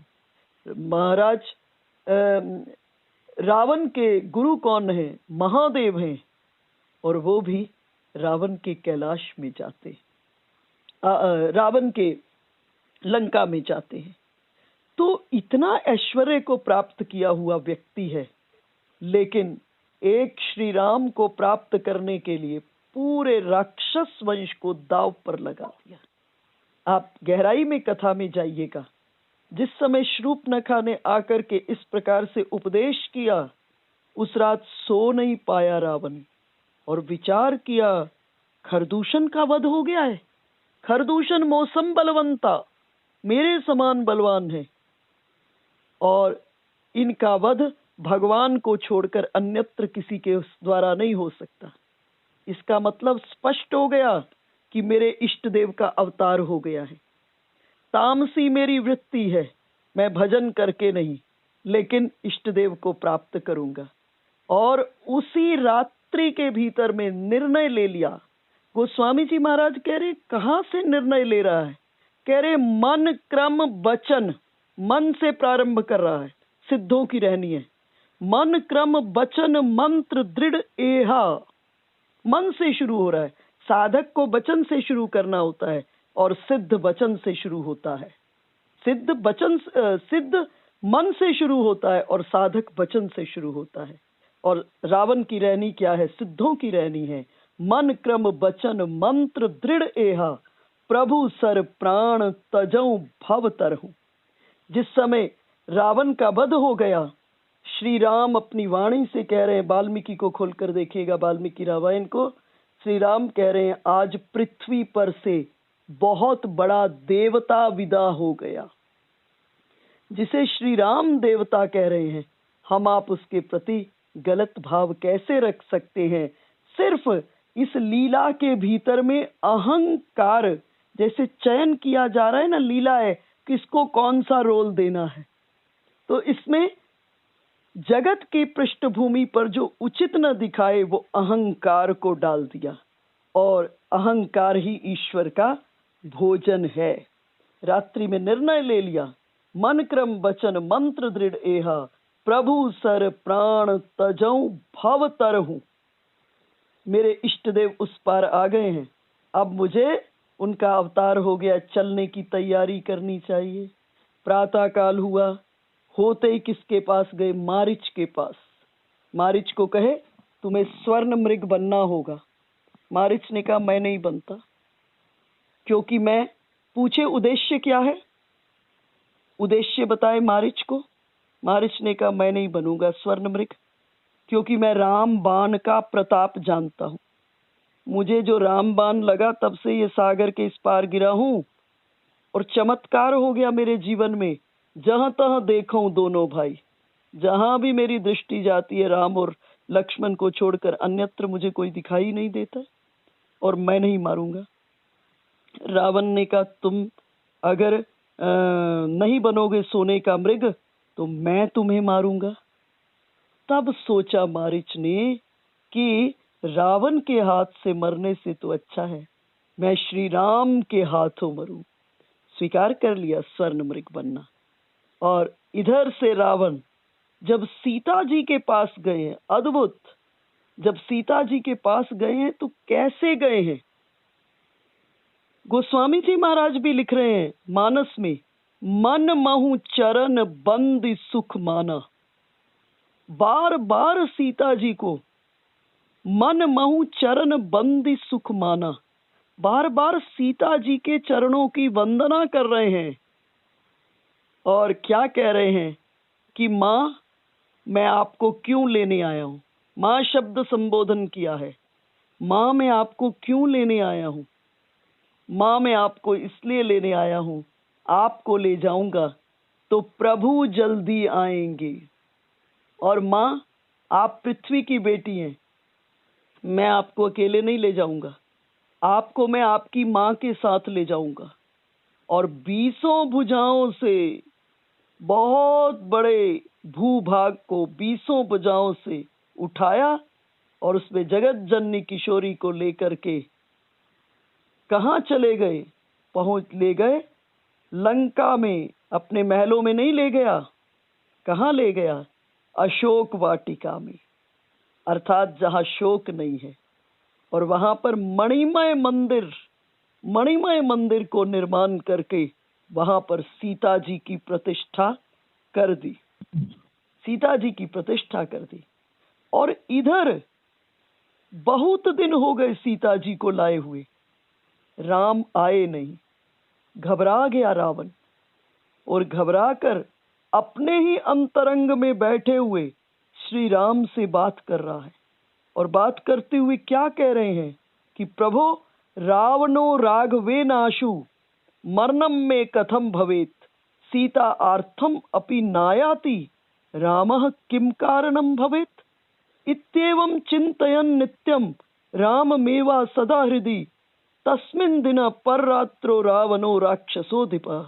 महाराज रावण के गुरु कौन है? महादेव हैं, और वो भी रावण के कैलाश में जाते हैं, रावण के लंका में जाते हैं। तो इतना ऐश्वर्य को प्राप्त किया हुआ व्यक्ति है, लेकिन एक श्री राम को प्राप्त करने के लिए पूरे राक्षस वंश को दांव पर लगा दिया। आप गहराई में कथा में जाइएगा। जिस समय शूर्पणखा ने आकर के इस प्रकार से उपदेश किया, उस रात सो नहीं पाया रावण और विचार किया, खरदूषण का वध हो गया है। खरदूषण मौसम बलवंता, मेरे समान बलवान है, और इनका वध भगवान को छोड़कर अन्यत्र किसी के द्वारा नहीं हो सकता। इसका मतलब स्पष्ट हो गया कि मेरे इष्ट देव का अवतार हो गया है। तामसी मेरी वृत्ति है, मैं भजन करके नहीं, लेकिन इष्ट देव को प्राप्त करूंगा। और उसी रात्रि के भीतर में निर्णय ले लिया। गोस्वामी जी महाराज कह रहे, कहां से निर्णय ले रहा है? कह रहे मन क्रम वचन, मन से प्रारंभ कर रहा है, सिद्धों की रहनी है। मन क्रम वचन मंत्र दृढ़ एहा, मन से शुरू हो रहा है। साधक को वचन से शुरू करना होता है और सिद्ध वचन से शुरू होता है। सिद्ध मन से शुरू होता है और साधक वचन से शुरू होता है। और रावण की रहनी क्या है? सिद्धों की रहनी है। मन क्रम वचन मंत्र दृढ़ एहा, प्रभु सर प्राण तजऊ भव तरहु। जिस समय रावण का वध हो गया, श्री राम अपनी वाणी से कह रहे हैं, वाल्मीकि को खोलकर देखिएगा, वाल्मीकि रामायण को। श्री राम कह रहे हैं, आज पृथ्वी पर से बहुत बड़ा देवता विदा हो गया। जिसे श्री राम देवता कह रहे हैं, हम आप उसके प्रति गलत भाव कैसे रख सकते हैं? सिर्फ इस लीला के भीतर में अहंकार, जैसे चयन किया जा रहा है ना, लीला है, किसको कौन सा रोल देना है, तो इसमें जगत की पृष्ठभूमि पर जो उचित न दिखाए वो अहंकार को डाल दिया, और अहंकार ही ईश्वर का भोजन है। रात्रि में निर्णय ले लिया, मन क्रम वचन मंत्र दृढ़ एहा, प्रभु सर प्राण तजऊ भव तरहु। मेरे इष्ट देव उस पार आ गए हैं, अब मुझे उनका अवतार हो गया, चलने की तैयारी करनी चाहिए। प्रातः काल हुआ, होते ही किसके पास गए? मारीच के पास। मारीच को कहे तुम्हें स्वर्ण मृग बनना होगा। मारीच ने कहा मैं नहीं बनता, क्योंकि मैं, पूछे उद्देश्य क्या है, उद्देश्य बताए मारीच को। मारीच ने कहा मैं नहीं बनूंगा स्वर्ण मृग, क्योंकि मैं राम बाण का प्रताप जानता हूं। मुझे जो राम बाण लगा तब से ये सागर के इस पार गिरा हूं, और चमत्कार हो गया मेरे जीवन में। जहां तहां देखूं दोनों भाई, जहां भी मेरी दृष्टि जाती है, राम और लक्ष्मण को छोड़कर अन्यत्र मुझे कोई दिखाई नहीं देता, और मैं नहीं मारूंगा। रावण ने कहा तुम अगर नहीं बनोगे सोने का मृग तो मैं तुम्हें मारूंगा। तब सोचा मारीच ने कि रावण के हाथ से मरने से तो अच्छा है मैं श्री राम के हाथों मरूं। स्वीकार कर लिया स्वर्ण मृग बनना। और इधर से रावण जब सीता जी के पास गए हैं, अद्भुत, जब सीता जी के पास गए हैं तो कैसे गए हैं? गोस्वामी जी महाराज भी लिख रहे हैं मानस में, मन महु चरण बंद सुख माना। बार बार सीता जी को मन महु चरण बंद सुख माना, बार बार सीता जी के चरणों की वंदना कर रहे हैं, और क्या कह रहे हैं कि माँ मैं आपको क्यों लेने आया हूं। माँ शब्द संबोधन किया है, माँ मैं आपको क्यों लेने आया हूं। माँ मैं आपको इसलिए लेने आया हूं, आपको ले जाऊंगा तो प्रभु जल्दी आएंगे। और माँ आप पृथ्वी की बेटी हैं, मैं आपको अकेले नहीं ले जाऊंगा, आपको मैं आपकी माँ के साथ ले जाऊंगा। और 20 भुजाओं से, बहुत बड़े भूभाग को 20 भुजाओं से उठाया, और उसमें जगत जननी किशोरी को लेकर के कहाँ चले गए? ले गए लंका में। अपने महलों में नहीं ले गया, कहाँ ले गया? अशोक वाटिका में, अर्थात जहाँ शोक नहीं है। और वहां पर मणिमय मंदिर को निर्माण करके वहां पर सीता जी की प्रतिष्ठा कर दी, सीता जी की प्रतिष्ठा कर दी। और इधर बहुत दिन हो गए सीता जी को लाए हुए, राम आए नहीं। घबरा गया रावण और घबराकर अपने ही अंतरंग में बैठे हुए श्री राम से बात कर रहा है। और बात करते हुए क्या कह रहे हैं कि प्रभो रावणो राघवेनाशु मरणम में कथम भवेत सीता आर्थम अपि नायाति रामः किम कारणम भवेत इत्येवं चिन्तयन् नित्यं राममेवा सदा हृदि तस्मिन् दिन पररात्रो रावणो राक्षसोऽधिपः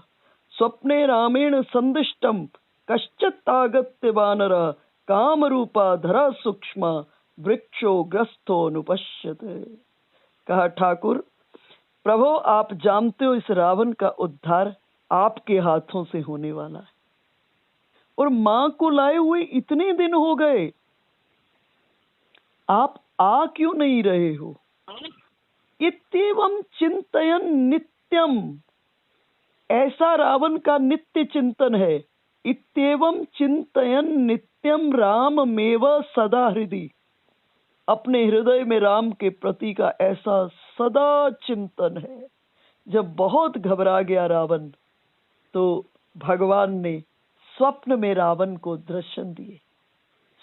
स्वप्ने रामेण संदिष्टं कश्चित् वानरः कामरूपा धरा सूक्ष्मा वृक्षो ग्रस्थोऽनुपश्यत। कहा ठाकुर प्रभो आप जानते हो इस रावण का उद्धार आपके हाथों से होने वाला है और मां को लाए हुए इतने दिन हो गए, आप आ क्यों नहीं रहे हो? इत्येवं चिंतयन् नित्यम, ऐसा रावण का नित्य चिंतन है। इत्येवं चिंतयन् नित्यम राममेव सदा हृदि, अपने हृदय में राम के प्रति का ऐसा सदा चिंतन है। जब बहुत घबरा गया रावण तो भगवान ने स्वप्न में रावण को दर्शन दिए।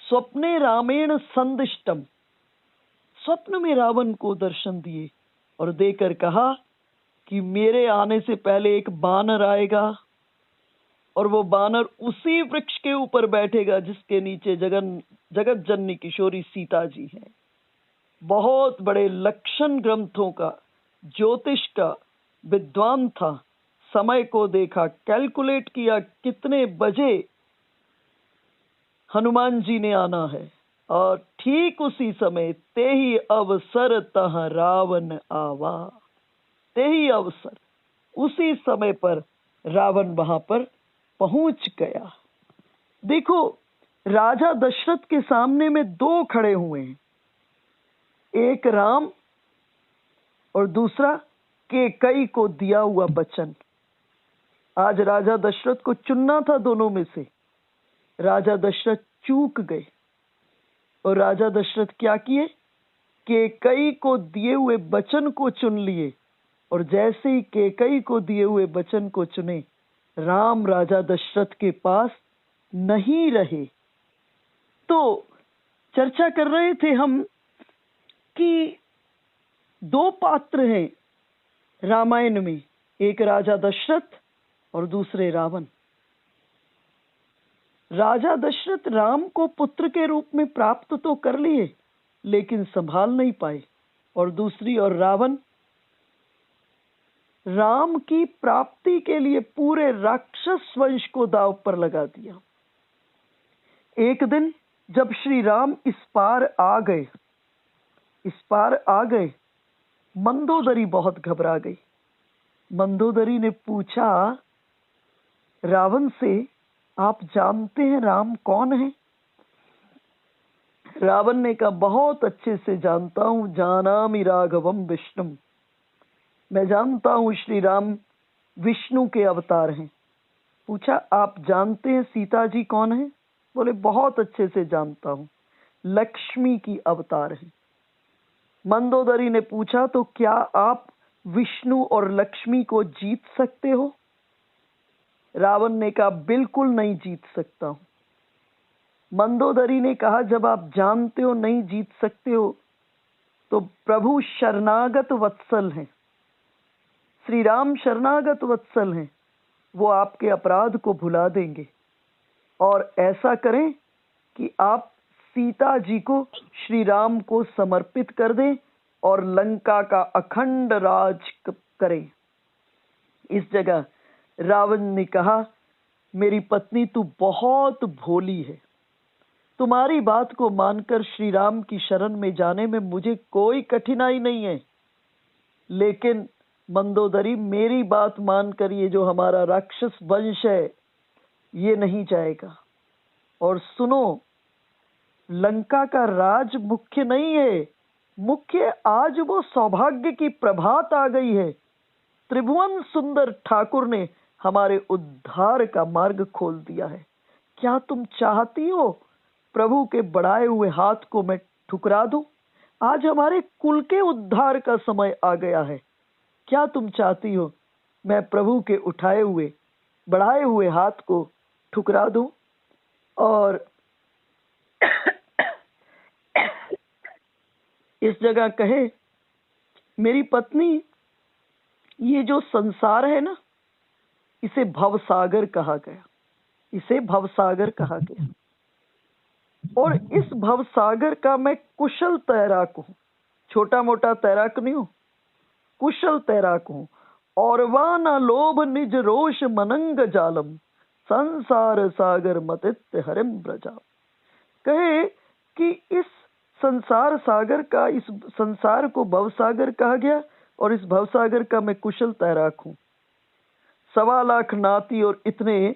स्वप्ने रामेण संदिष्टम, स्वप्न में रावण को दर्शन दिए और देकर कहा कि मेरे आने से पहले एक बानर आएगा और वो बानर उसी वृक्ष के ऊपर बैठेगा जिसके नीचे जगत जननी किशोरी सीता जी हैं। बहुत बड़े लक्षण ग्रंथों का, ज्योतिष का विद्वान था। समय को देखा, कैलकुलेट किया कितने बजे हनुमान जी ने आना है और ठीक उसी समय ते ही अवसर तह रावण आवा। ते ही अवसर, उसी समय पर रावण वहां पर पहुंच गया। देखो राजा दशरथ के सामने में दो खड़े हुए हैं, एक राम और दूसरा कैकेयी को दिया हुआ वचन। आज राजा दशरथ को चुनना था दोनों में से, राजा दशरथ चूक गए और राजा दशरथ क्या किए, कैकेयी को दिए हुए वचन को चुन लिए और जैसे ही कैकेयी को दिए हुए वचन को चुने, राम राजा दशरथ के पास नहीं रहे। तो चर्चा कर रहे थे हम कि दो पात्र हैं रामायण में, एक राजा दशरथ और दूसरे रावण। राजा दशरथ राम को पुत्र के रूप में प्राप्त तो कर लिए लेकिन संभाल नहीं पाए, और दूसरी ओर रावण राम की प्राप्ति के लिए पूरे राक्षस वंश को दांव पर लगा दिया। एक दिन जब श्री राम इस पार आ गए, मंदोदरी बहुत घबरा गई। मंदोदरी ने पूछा रावण से, आप जानते हैं राम कौन है? रावण ने कहा बहुत अच्छे से जानता हूं, जानामि राघवम विष्णुम, मैं जानता हूं श्री राम विष्णु के अवतार हैं। पूछा आप जानते हैं सीता जी कौन है? बोले बहुत अच्छे से जानता हूं, लक्ष्मी की अवतार है। मंदोदरी ने पूछा तो क्या आप विष्णु और लक्ष्मी को जीत सकते हो? रावण ने कहा बिल्कुल नहीं जीत सकता हूं। मंदोदरी ने कहा जब आप जानते हो नहीं जीत सकते हो तो प्रभु शरणागत वत्सल हैं, श्री राम शरणागत वत्सल हैं, वो आपके अपराध को भुला देंगे और ऐसा करें कि आप सीता जी को श्री राम को समर्पित कर दें और लंका का अखंड राज करें। इस जगह रावण ने कहा मेरी पत्नी तू बहुत भोली है, तुम्हारी बात को मानकर श्री राम की शरण में जाने में मुझे कोई कठिनाई नहीं है, लेकिन मंदोदरी मेरी बात मानकर ये जो हमारा राक्षस वंश है ये नहीं जाएगा। और सुनो, लंका का राज मुख्य नहीं है, मुख्य आज वो सौभाग्य की प्रभात आ गई है। त्रिभुवन सुंदर ठाकुर ने हमारे उद्धार का मार्ग खोल दिया है। क्या तुम चाहती हो प्रभु के बढ़ाए हुए हाथ को मैं ठुकरा दूं? आज हमारे कुल के उद्धार का समय आ गया है। क्या तुम चाहती हो मैं प्रभु के उठाए हुए बढ़ाए हुए हाथ को ठुकरा दूं और इस जगह कहे, मेरी पत्नी, ये जो संसार है ना, इसे भवसागर कहा गया, इसे भवसागर कहा गया। और इस भवसागर का मैं कुशल तैराक हूं, छोटा मोटा तैराक नहीं हूं, कुशल तैराक हूं। और वाना लोभ निज रोष मनंग जालम, संसार सागर मतित्य हरिम ब्रजा। कहे कि इस संसार सागर का, इस संसार को भवसागर कहा गया और इस भवसागर का मैं कुशल तैराक हूं। 1.25 लाख नाती और इतने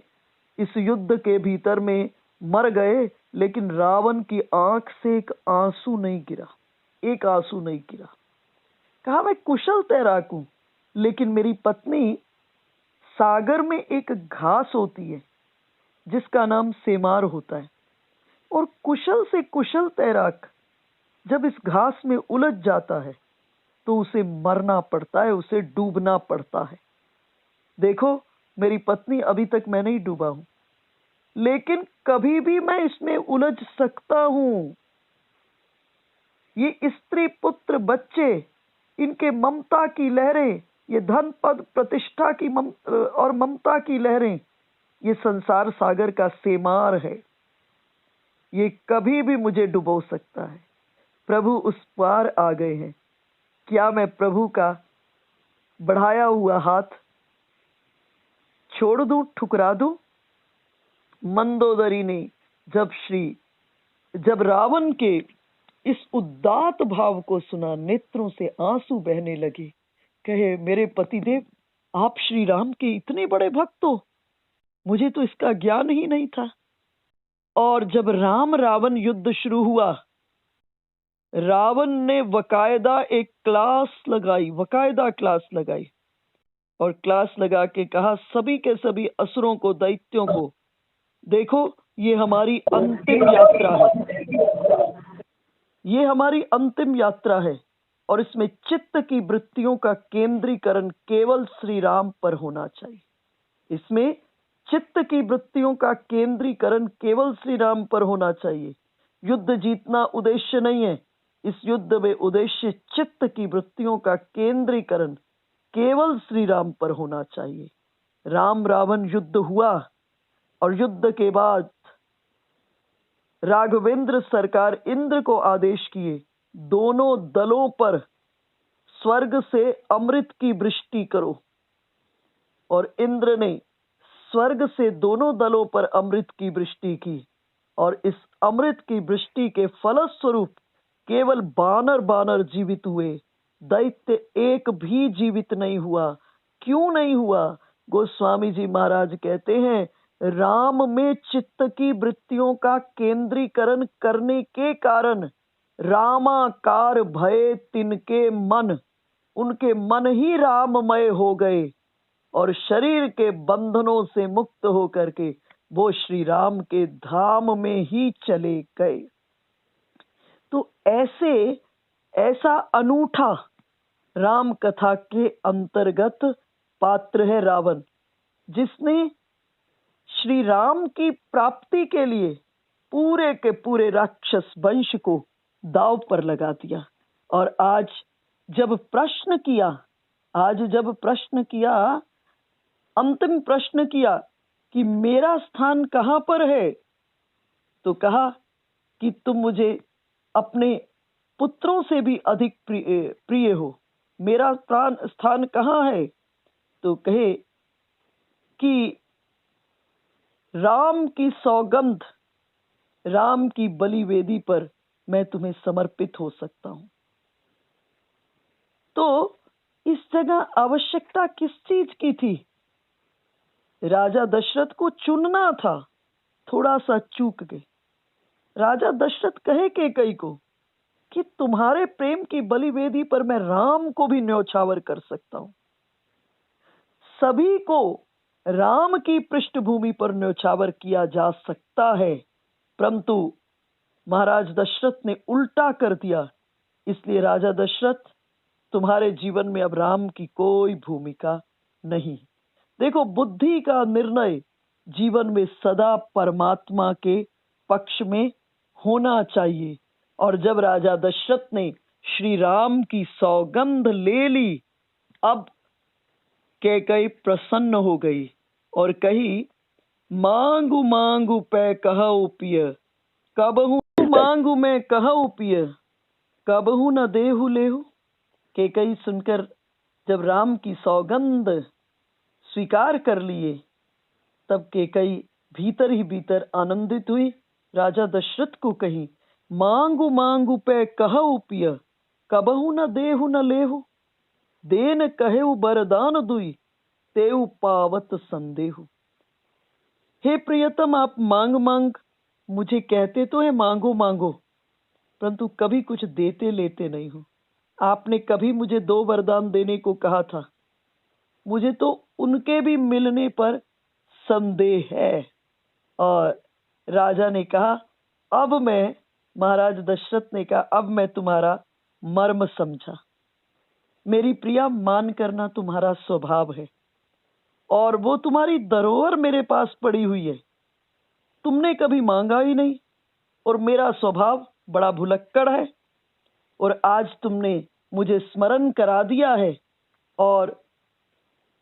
इस युद्ध के भीतर में मर गए, लेकिन रावण की आंख से एक आंसू नहीं गिरा, एक आंसू नहीं गिरा। कहा मैं कुशल तैराक हूं, लेकिन मेरी पत्नी, सागर में एक घास होती है जिसका नाम सेमार होता है, और कुशल से कुशल तैराक जब इस घास में उलझ जाता है तो उसे मरना पड़ता है, उसे डूबना पड़ता है। देखो मेरी पत्नी, अभी तक मैं नहीं डूबा हूं, लेकिन कभी भी मैं इसमें उलझ सकता हूं। ये स्त्री पुत्र बच्चे, इनके ममता की लहरें, ये धन पद प्रतिष्ठा की और ममता की लहरें, ये संसार सागर का सेमार है, ये कभी भी मुझे डुबो सकता है। प्रभु उस पार आ गए हैं। क्या मैं प्रभु का बढ़ाया हुआ हाथ छोड़ दूं, ठुकरा दूं? मंदोदरी ने जब रावण के इस उदात्त भाव को सुना, नेत्रों से आंसू बहने लगे। कहे, मेरे पतिदेव, आप श्री राम के इतने बड़े भक्त हो, मुझे तो इसका ज्ञान ही नहीं था। और जब राम रावण युद्ध शुरू हुआ, रावण ने वकायदा एक क्लास लगाई, वकायदा क्लास लगाई, और क्लास लगा के कहा सभी के सभी असुरों को, दैत्यों को, देखो ये हमारी अंतिम यात्रा है, ये हमारी अंतिम यात्रा है, और इसमें चित्त की वृत्तियों का केंद्रीकरण केवल श्री राम पर होना चाहिए। इसमें चित्त की वृत्तियों का केंद्रीकरण केवल श्री राम पर होना चाहिए। युद्ध जीतना उद्देश्य नहीं है, इस युद्ध में उद्देश्य चित्त की वृत्तियों का केंद्रीकरण केवल श्री राम पर होना चाहिए। राम रावण युद्ध हुआ, और युद्ध के बाद राघवेंद्र सरकार इंद्र को आदेश किए, दोनों दलों पर स्वर्ग से अमृत की वृष्टि करो। और इंद्र ने स्वर्ग से दोनों दलों पर अमृत की वृष्टि की, और इस अमृत की वृष्टि के फलस्वरूप केवल बानर बानर जीवित हुए, दैत्य एक भी जीवित नहीं हुआ। क्यों नहीं हुआ? गोस्वामी जी महाराज कहते हैं, राम में चित्त की वृत्तियों का केंद्रीकरण करने के कारण रामाकार भय तिनके मन, उनके मन ही राममय हो गए, और शरीर के बंधनों से मुक्त होकर के वो श्री राम के धाम में ही चले गए। तो ऐसा अनूठा राम कथा के अंतर्गत पात्र है रावण, जिसने श्री राम की प्राप्ति के लिए पूरे के पूरे राक्षस वंश को दांव पर लगा दिया। और आज जब प्रश्न किया, अंतिम प्रश्न किया कि मेरा स्थान कहां पर है, तो कहा कि तुम मुझे अपने पुत्रों से भी अधिक प्रिय हो, मेरा स्थान कहां है? तो कहे कि राम की सौगंध, राम की बलि वेदी पर मैं तुम्हें समर्पित हो सकता हूं। तो इस जगह आवश्यकता किस चीज की थी? राजा दशरथ को चुनना था, थोड़ा सा चूक गए। राजा दशरथ कहे कैकेयी को कि तुम्हारे प्रेम की बलि वेदी पर मैं राम को भी न्यौछावर कर सकता हूं। सभी को राम की पृष्ठभूमि पर न्यौछावर किया जा सकता है, परंतु महाराज दशरथ ने उल्टा कर दिया। इसलिए राजा दशरथ, तुम्हारे जीवन में अब राम की कोई भूमिका नहीं। देखो, बुद्धि का निर्णय जीवन में सदा परमात्मा के पक्ष में होना चाहिए। और जब राजा दशरथ ने श्री राम की सौगंध ले ली, अब कैकेयी प्रसन्न हो गई और कही, मांगू मांगू पै कहऊ पिय, कबहू मांगू मैं कहऊ पिय, कबहू न देहु लेहु। कैकेयी सुनकर जब राम की सौगंध स्वीकार कर लिए, तब कैकेयी भीतर ही भीतर आनंदित हुई। राजा दशरथ को कही, मांगू मांगू पै कहऊ पिय, कबहू न देहु न लेहु, देन कहेउ बरदान दुई, तेउ पावत संदेहु। हे प्रियतम, आप मांग मांग मुझे कहते तो है मांगो मांगो, परंतु कभी कुछ देते लेते नहीं हो। आपने कभी मुझे 2 वरदान देने को कहा था, मुझे तो उनके भी मिलने पर संदेह है। और राजा ने कहा, अब मैं, महाराज दशरथ ने कहा, अब मैं तुम्हारा मर्म समझा। मेरी प्रिया, मान करना तुम्हारा स्वभाव है और वो तुम्हारी धरोहर मेरे पास पड़ी हुई है। तुमने कभी मांगा ही नहीं और मेरा स्वभाव बड़ा भुलक्कड़ है, और आज तुमने मुझे स्मरण करा दिया है और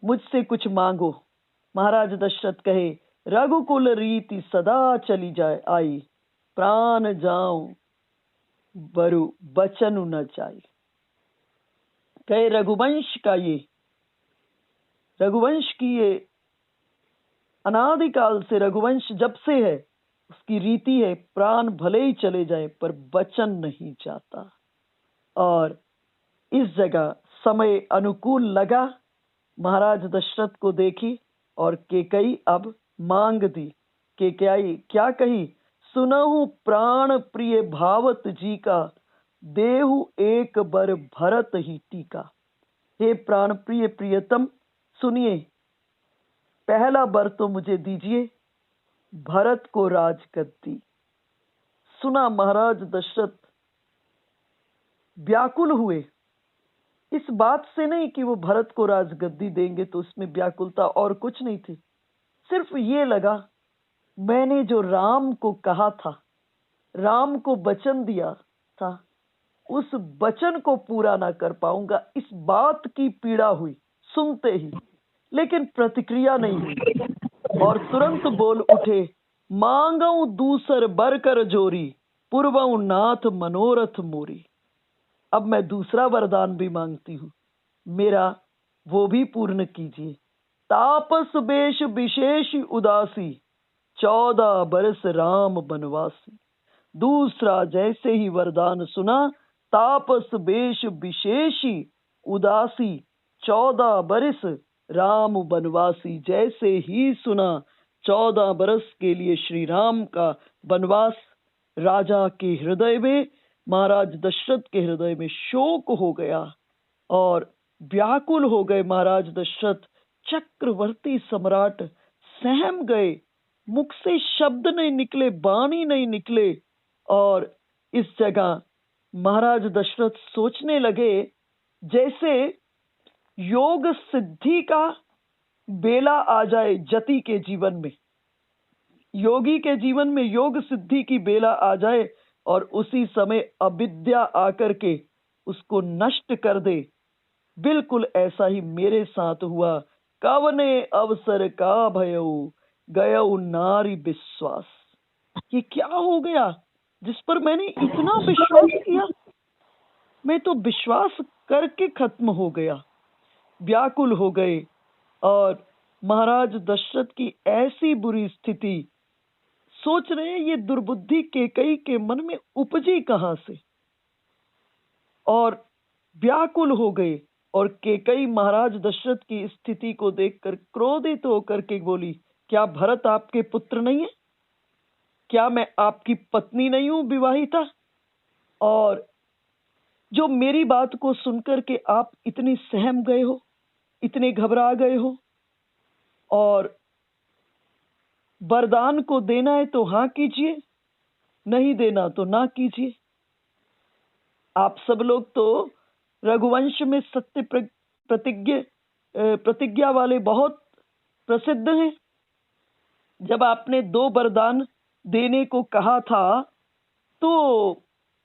मुझसे कुछ मांगो। महाराज दशरथ कहे, रघुकुल रीति सदा चली जाए आई, प्राण जाऊं बरु बचनु न जाए। कहे, रघुवंश की ये अनादिकाल से, रघुवंश जब से है उसकी रीति है, प्राण भले ही चले जाए पर बचन नहीं जाता। और इस जगह समय अनुकूल लगा, महाराज दशरथ को देखी और कैकेयी अब मांग दी। कैकेयी क्या कही, सुनहु प्राण प्रिय भावत जी का, देहु एक बर भरत ही टीका। हे प्राण प्रिय प्रियतम, सुनिए, पहला बर तो मुझे दीजिए, भरत को राजगद्दी। सुना महाराज दशरथ व्याकुल हुए, इस बात से नहीं कि वो भरत को राजगद्दी देंगे, तो उसमें व्याकुलता और कुछ नहीं थी। सिर्फ ये लगा, मैंने जो राम को कहा था, राम को वचन दिया था, उस वचन को पूरा ना कर पाऊंगा, इस बात की पीड़ा हुई सुनते ही, लेकिन प्रतिक्रिया नहीं हुई। और तुरंत बोल उठे, मांगऊ दूसर बर कर जोरी, पूर्वऊ नाथ मनोरथ मोरी। अब मैं दूसरा वरदान भी मांगती हूँ, मेरा वो भी पूर्ण कीजिए। तापस बेश विशेष उदासी, 14 बरस राम बनवासी। दूसरा जैसे ही वरदान सुना, तापस बेश विशेषी उदासी, 14 बरस राम बनवासी। जैसे ही सुना, 14 बरस के लिए श्री राम का वनवास, राजा के हृदय में, महाराज दशरथ के हृदय में शोक हो गया और व्याकुल हो गए। महाराज दशरथ चक्रवर्ती सम्राट सहम गए, मुख से शब्द नहीं निकले, वाणी नहीं निकले। और इस जगह महाराज दशरथ सोचने लगे, जैसे योग सिद्धि का बेला आ जाए जति के जीवन में, योगी के जीवन में योग सिद्धि की बेला आ जाए और उसी समय अविद्या आकर के उसको नष्ट कर दे। बिल्कुल ऐसा ही मेरे साथ हुआ। कवने अवसर का भयऊ, गयऊ नारी विश्वास। ये क्या हो गया जिस पर मैंने इतना विश्वास किया, मैं तो विश्वास करके खत्म हो गया। व्याकुल हो गए और महाराज दशरथ की ऐसी बुरी स्थिति, सोच रहे हैं ये दुर्बुद्धि कैकेयी के मन में उपजी कहां से, और व्याकुल हो गए। और कैकेयी महाराज दशरथ की स्थिति को देखकर क्रोधित होकर के बोली, क्या भरत आपके पुत्र नहीं है? क्या मैं आपकी पत्नी नहीं हूं विवाहिता? और जो मेरी बात को सुनकर के आप इतनी सहम गए हो, इतने घबरा गए हो, और वरदान को देना है तो हां कीजिए, नहीं देना तो ना कीजिए। आप सब लोग तो रघुवंश में सत्य प्रतिज्ञ प्रतिज्ञा वाले बहुत प्रसिद्ध हैं। जब आपने 2 वरदान देने को कहा था तो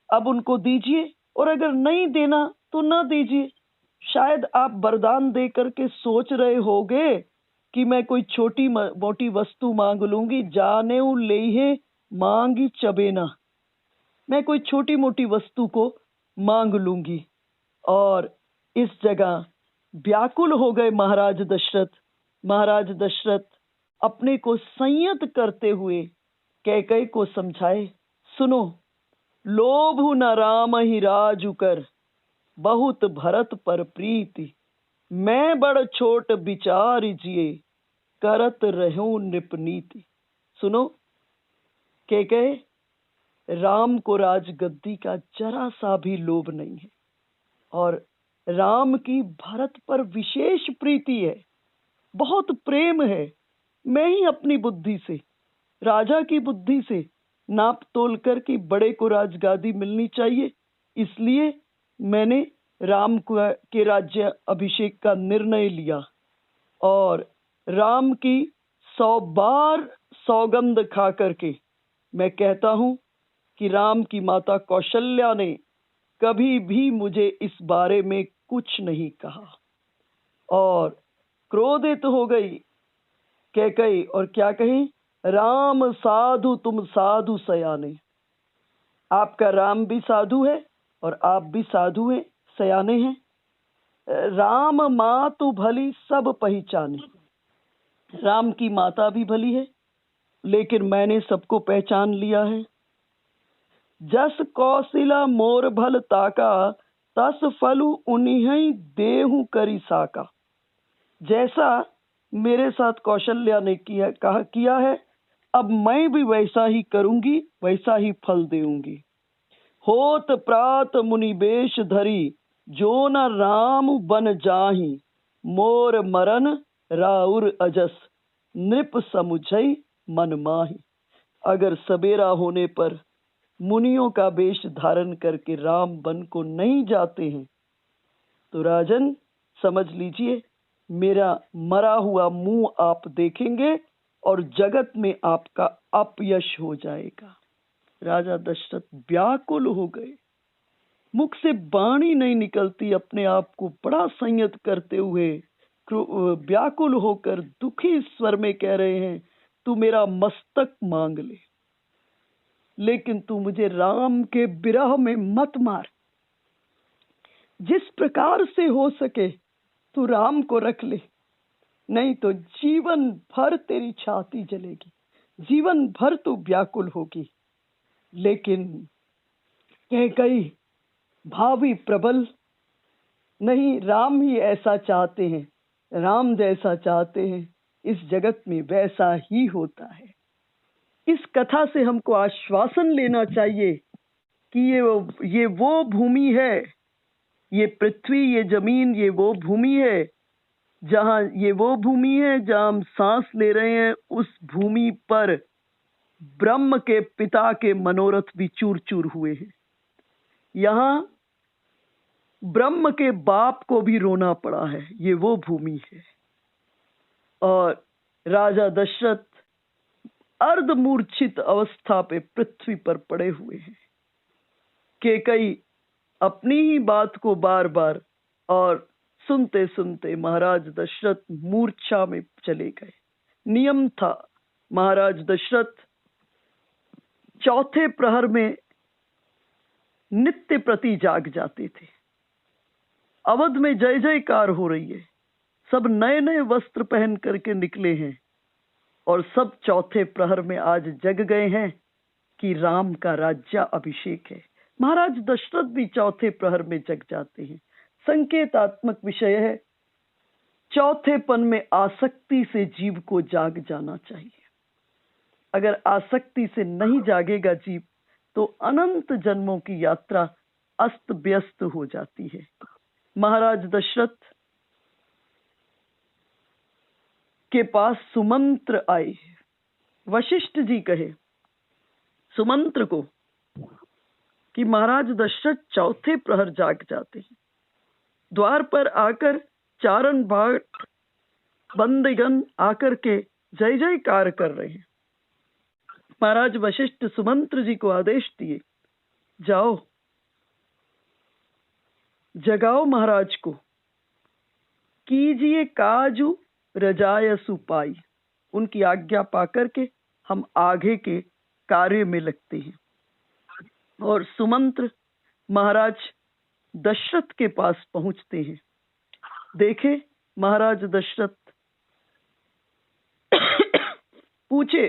अब उनको दीजिए, और अगर नहीं देना तो ना दीजिए। शायद आप वरदान दे करके सोच रहे होगे कि मैं कोई छोटी मोटी वस्तु मांग लूंगी, जाने ले है मांगी चबेना, मैं कोई छोटी मोटी वस्तु को मांग लूंगी। और इस जगह व्याकुल हो गए महाराज दशरथ। महाराज दशरथ अपने को संयत करते हुए कैकेयी को समझाए, सुनो, लोभु न राम ही राजु कर, बहुत भरत पर प्रीति, मैं बड़ छोट विचार जिए, करत रहूं नृपनीति। सुनो कैकेयी, राम को राजगद्दी का जरा सा भी लोभ नहीं है, और राम की भरत पर विशेष प्रीति है, बहुत प्रेम है। मैं ही अपनी बुद्धि से, राजा की बुद्धि से नाप तोल कर कि बड़े को राजगादी मिलनी चाहिए, इसलिए मैंने राम के राज्य अभिषेक का निर्णय लिया। और राम की 100 बार सौगंध खा करके मैं कहता हूं कि राम की माता कौशल्या ने कभी भी मुझे इस बारे में कुछ नहीं कहा। और क्रोधित हो गई कैकेयी और क्या कही, राम साधु तुम साधु सयाने। आपका राम भी साधु है और आप भी साधु हैं, सयाने हैं। राम मातु भली सब पहचाने। राम की माता भी भली है, लेकिन मैंने सबको पहचान लिया है। जस कौशिला मोर भल ताका, तस फलु उन्हीं देहु करी साका। जैसा मेरे साथ कौशल्या ने किया है, अब मैं भी वैसा ही करूंगी, वैसा ही फल देऊंगी। होत प्रात मुनि बेश धरी, जो न राम बन जाहि, मोर मरन राउर अजस, नृप समुझई मन माहि। अगर सवेरा होने पर मुनियों का वेश धारण करके राम वन को नहीं जाते हैं तो राजन समझ लीजिए मेरा मरा हुआ मुंह आप देखेंगे और जगत में आपका अपयश हो जाएगा। राजा दशरथ व्याकुल हो गए, मुख से वाणी नहीं निकलती, अपने आप को बड़ा संयत करते हुए व्याकुल होकर दुखी स्वर में कह रहे हैं, तू मेरा मस्तक मांग ले, लेकिन तू मुझे राम के विरह में मत मार। जिस प्रकार से हो सके तू राम को रख ले, नहीं तो जीवन भर तेरी छाती जलेगी, जीवन भर तू व्याकुल होगी। लेकिन कैकेयी भावी प्रबल, नहीं, राम ही ऐसा चाहते हैं, राम जैसा चाहते हैं, इस जगत में वैसा ही होता है। इस कथा से हमको आश्वासन लेना चाहिए कि ये वो भूमि है, ये पृथ्वी, ये जमीन, ये वो भूमि है जहां, ये वो भूमि है जहां हम सांस ले रहे हैं। उस भूमि पर ब्रह्म के पिता के मनोरथ भी चूर चूर हुए हैं। यहाँ ब्रह्म के बाप को भी रोना पड़ा है, ये वो भूमि है। और राजा दशरथ अर्धमूर्छित अवस्था पे पृथ्वी पर पड़े हुए हैं। कैकेयी अपनी ही बात को बार बार और सुनते सुनते महाराज दशरथ मूर्छा में चले गए। नियम था, महाराज दशरथ चौथे प्रहर में नित्य प्रति जाग जाते थे। अवध में जय जयकार हो रही है, सब नए नए वस्त्र पहन करके निकले हैं और सब चौथे प्रहर में आज जग गए हैं कि राम का राज्य अभिषेक है। महाराज दशरथ भी चौथे प्रहर में जग जाते हैं। संकेतात्मक विषय है, चौथेपन में आसक्ति से जीव को जाग जाना चाहिए। अगर आसक्ति से नहीं जागेगा जीव तो अनंत जन्मों की यात्रा अस्त व्यस्त हो जाती है। महाराज दशरथ के पास सुमंत्र आए। वशिष्ठ जी कहे सुमंत्र को कि महाराज दशरथ चौथे प्रहर जाग जाते हैं। द्वार पर आकर चारण भाट बंदीगण आकर के जय जयकार कर रहे हैं। महाराज वशिष्ठ सुमंत्र जी को आदेश दिए, जाओ जगाओ महाराज को, कीजिए काजू रजाय सुपाई। उनकी आज्ञा पाकर के हम आगे के कार्य में लगते हैं। और सुमंत्र महाराज दशरथ के पास पहुंचते हैं। देखे महाराज दशरथ पूछे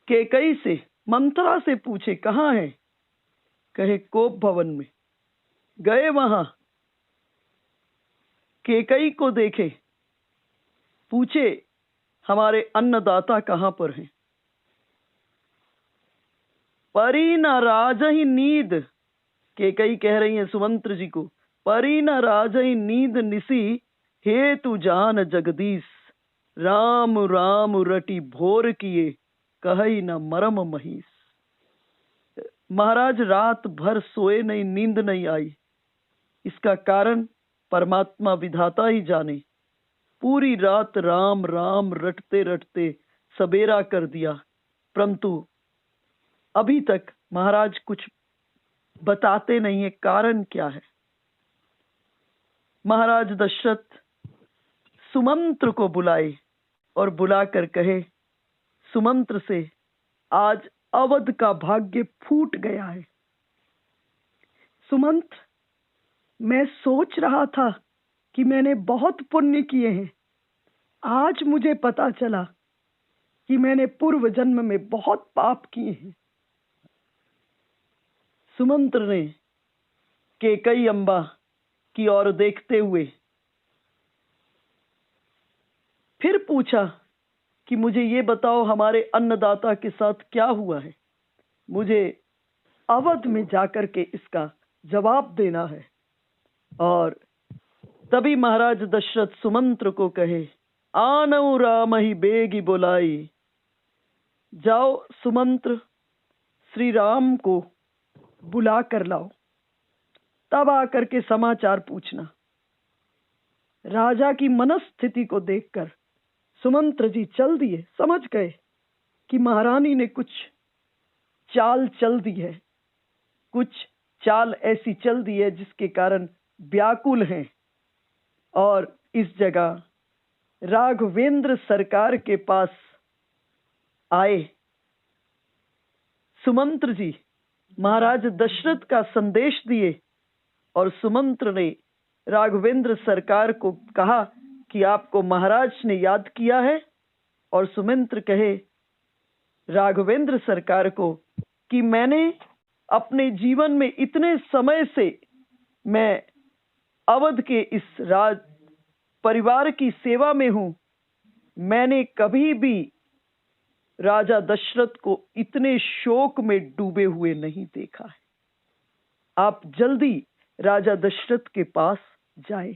कैकई से, मंथरा से पूछे कहाँ है? कहे कोप भवन में। गए वहां, कैकई को देखे, पूछे हमारे अन्नदाता कहां पर हैं? परी न राजहि नींद, कैकई कह रही है सुमंत्र जी को, परी न राजहि नींद निसी, हे तू जान जगदीश, राम राम रटी भोर किए, कही न मरम महीस। महाराज रात भर सोए नहीं, नींद नहीं आई। इसका कारण परमात्मा विधाता ही जाने। पूरी रात राम राम रटते रटते सवेरा कर दिया, परंतु अभी तक महाराज कुछ बताते नहीं है, कारण क्या है। महाराज दशरथ सुमंत्र को बुलाए और बुलाकर कहे, सुमंत्र से आज अवध का भाग्य फूट गया है। सुमंत्र, मैं सोच रहा था कि मैंने बहुत पुण्य किए हैं। आज मुझे पता चला कि मैंने पूर्व जन्म में बहुत पाप किए हैं। सुमंत्र ने कैकई अम्बा की ओर देखते हुए फिर पूछा कि मुझे ये बताओ हमारे अन्नदाता के साथ क्या हुआ है। मुझे अवध में जाकर के इसका जवाब देना है। और तभी महाराज दशरथ सुमंत्र को कहे, आनऊ राम ही बेगी बुलाई। जाओ सुमंत्र, श्री राम को बुला कर लाओ, तब आकर के समाचार पूछना। राजा की मनस्थिति को देखकर सुमंत्र जी चल दिए, समझ गए कि महारानी ने कुछ चाल चल दी है, कुछ चाल ऐसी चल दी है जिसके कारण व्याकुल हैं। और इस जगह राघवेंद्र सरकार के पास आए। सुमंत्र जी महाराज दशरथ का संदेश दिए और सुमंत्र ने राघवेंद्र सरकार को कहा कि आपको महाराज ने याद किया है। और सुमंत्र कहे राघवेंद्र सरकार को कि मैंने अपने जीवन में इतने समय से मैं अवध के इस राज परिवार की सेवा में हूं, मैंने कभी भी राजा दशरथ को इतने शोक में डूबे हुए नहीं देखा है। आप जल्दी राजा दशरथ के पास जाए।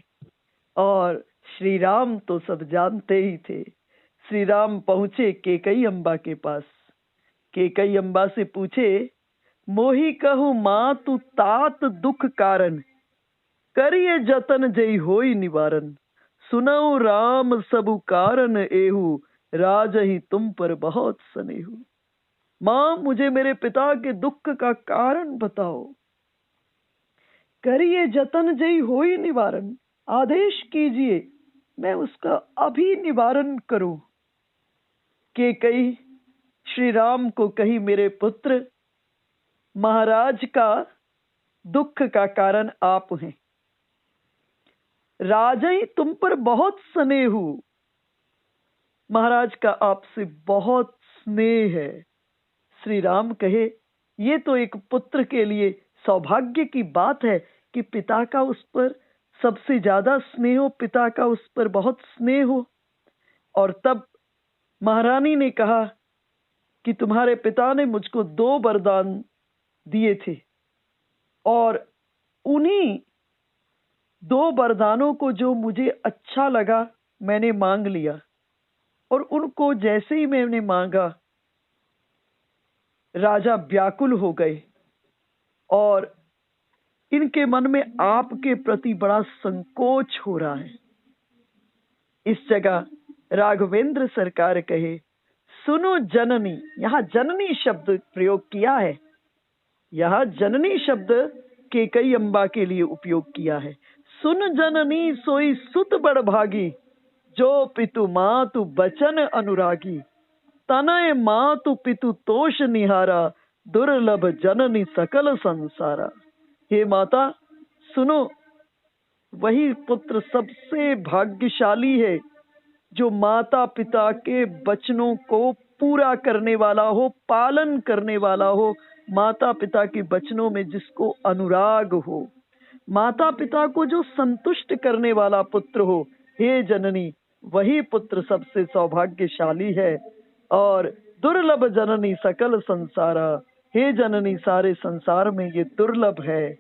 और श्री राम तो सब जानते ही थे। श्री राम पहुंचे कैकई अम्बा के पास। कैकई अम्बा से पूछे, मोहि कहूँ मातु तात दुख कारण, करिए जतन जय होई निवारण, सुनऊ राम सबु कारण एहू, राज ही तुम पर बहुत स्नेहु। मां, मुझे मेरे पिता के दुख का कारण बताओ। करिए जतन जय होई निवारण, आदेश कीजिए मैं उसका अभी निवारण करूं। कैकई श्री राम को कही, मेरे पुत्र, महाराज का दुख का कारण आप हैं। राजई तुम पर बहुत स्नेहु, महाराज का आपसे बहुत स्नेह है। श्री राम कहे, ये तो एक पुत्र के लिए सौभाग्य की बात है कि पिता का उस पर सबसे ज्यादा स्नेह हो, पिता का उस पर बहुत स्नेह हो। और तब महारानी ने कहा कि तुम्हारे पिता ने मुझको 2 वरदान दिए थे और उन्हीं 2 वरदानों को जो मुझे अच्छा लगा मैंने मांग लिया। और उनको जैसे ही मैंने मांगा, राजा व्याकुल हो गए और इनके मन में आपके प्रति बड़ा संकोच हो रहा है। इस जगह राघवेंद्र सरकार कहे, सुनो जननी, यहाँ जननी शब्द प्रयोग किया है। यह जननी शब्द केकई अम्बा के लिए उपयोग किया है। सुन जननी सोई सुत बड़ भागी, जो पितु मातु बचन अनुरागी, तनय मातु पितु तोष निहारा, दुर्लभ जननी सकल संसारा। हे माता सुनो, वही पुत्र सबसे भाग्यशाली है जो माता पिता के वचनों को पूरा करने वाला हो, पालन करने वाला हो, माता पिता के वचनों में जिसको अनुराग हो, माता पिता को जो संतुष्ट करने वाला पुत्र हो। हे जननी, वही पुत्र सबसे सौभाग्यशाली है। और दुर्लभ जननी सकल संसारा, हे जननी सारे संसार में ये दुर्लभ है।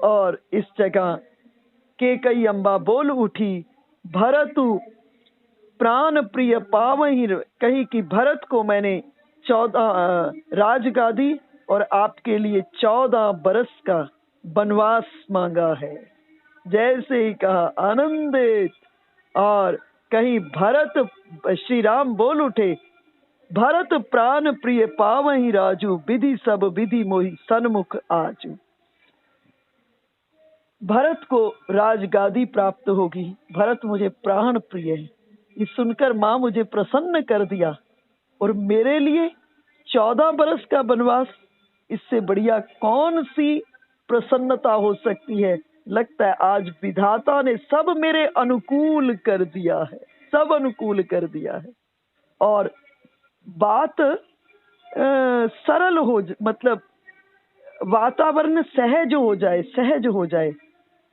और इस जगह केकई अम्बा बोल उठी, भरतु प्राण प्रिय पावहि, कही कि भरत को मैंने 14 राजगादी और आपके लिए 14 बरस का वनवास मांगा है। जैसे ही कहा आनंदित, और कहीं भरत, श्री राम बोल उठे, भरत प्राण प्रिय पावहि राजू, विधि सब विधि मोहि सन्मुख आजू। भरत को राजगादी प्राप्त होगी, भरत मुझे प्राण प्रिय है। ये सुनकर माँ मुझे प्रसन्न कर दिया, और मेरे लिए 14 बरस का वनवास, इससे बढ़िया कौन सी प्रसन्नता हो सकती है। लगता है आज विधाता ने सब मेरे अनुकूल कर दिया है, सब अनुकूल कर दिया है। और बात सरल हो, मतलब वातावरण सहज हो जाए, सहज हो जाए।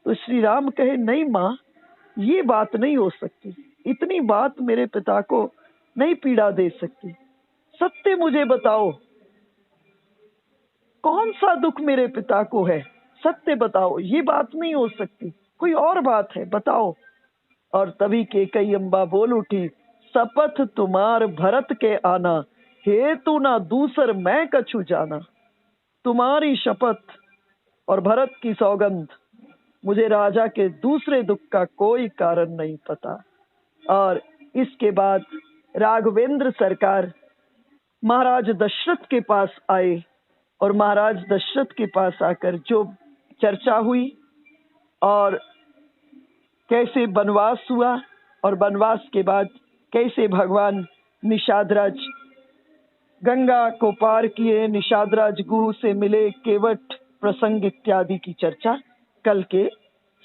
तो श्री राम कहे, नहीं माँ, ये बात नहीं हो सकती, इतनी बात मेरे पिता को नहीं पीड़ा दे सकती। सत्य मुझे बताओ, कौन सा दुख मेरे पिता को है, सत्य बताओ, ये बात नहीं हो सकती, कोई और बात है, बताओ। और तभी केकई अम्बा बोल उठी, शपथ तुम्हार भरत के आना, हेतु ना दूसर मैं कछु जाना। तुम्हारी शपथ और भरत की सौगंध, मुझे राजा के दूसरे दुख का कोई कारण नहीं पता। और इसके बाद राघवेंद्र सरकार महाराज दशरथ के पास आए, और महाराज दशरथ के पास आकर जो चर्चा हुई, और कैसे वनवास हुआ, और वनवास के बाद कैसे भगवान निषादराज गंगा को पार किए, निषादराज गुरु से मिले, केवट प्रसंग इत्यादि की चर्चा कल के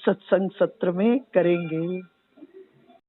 सत्संग सत्र में करेंगे।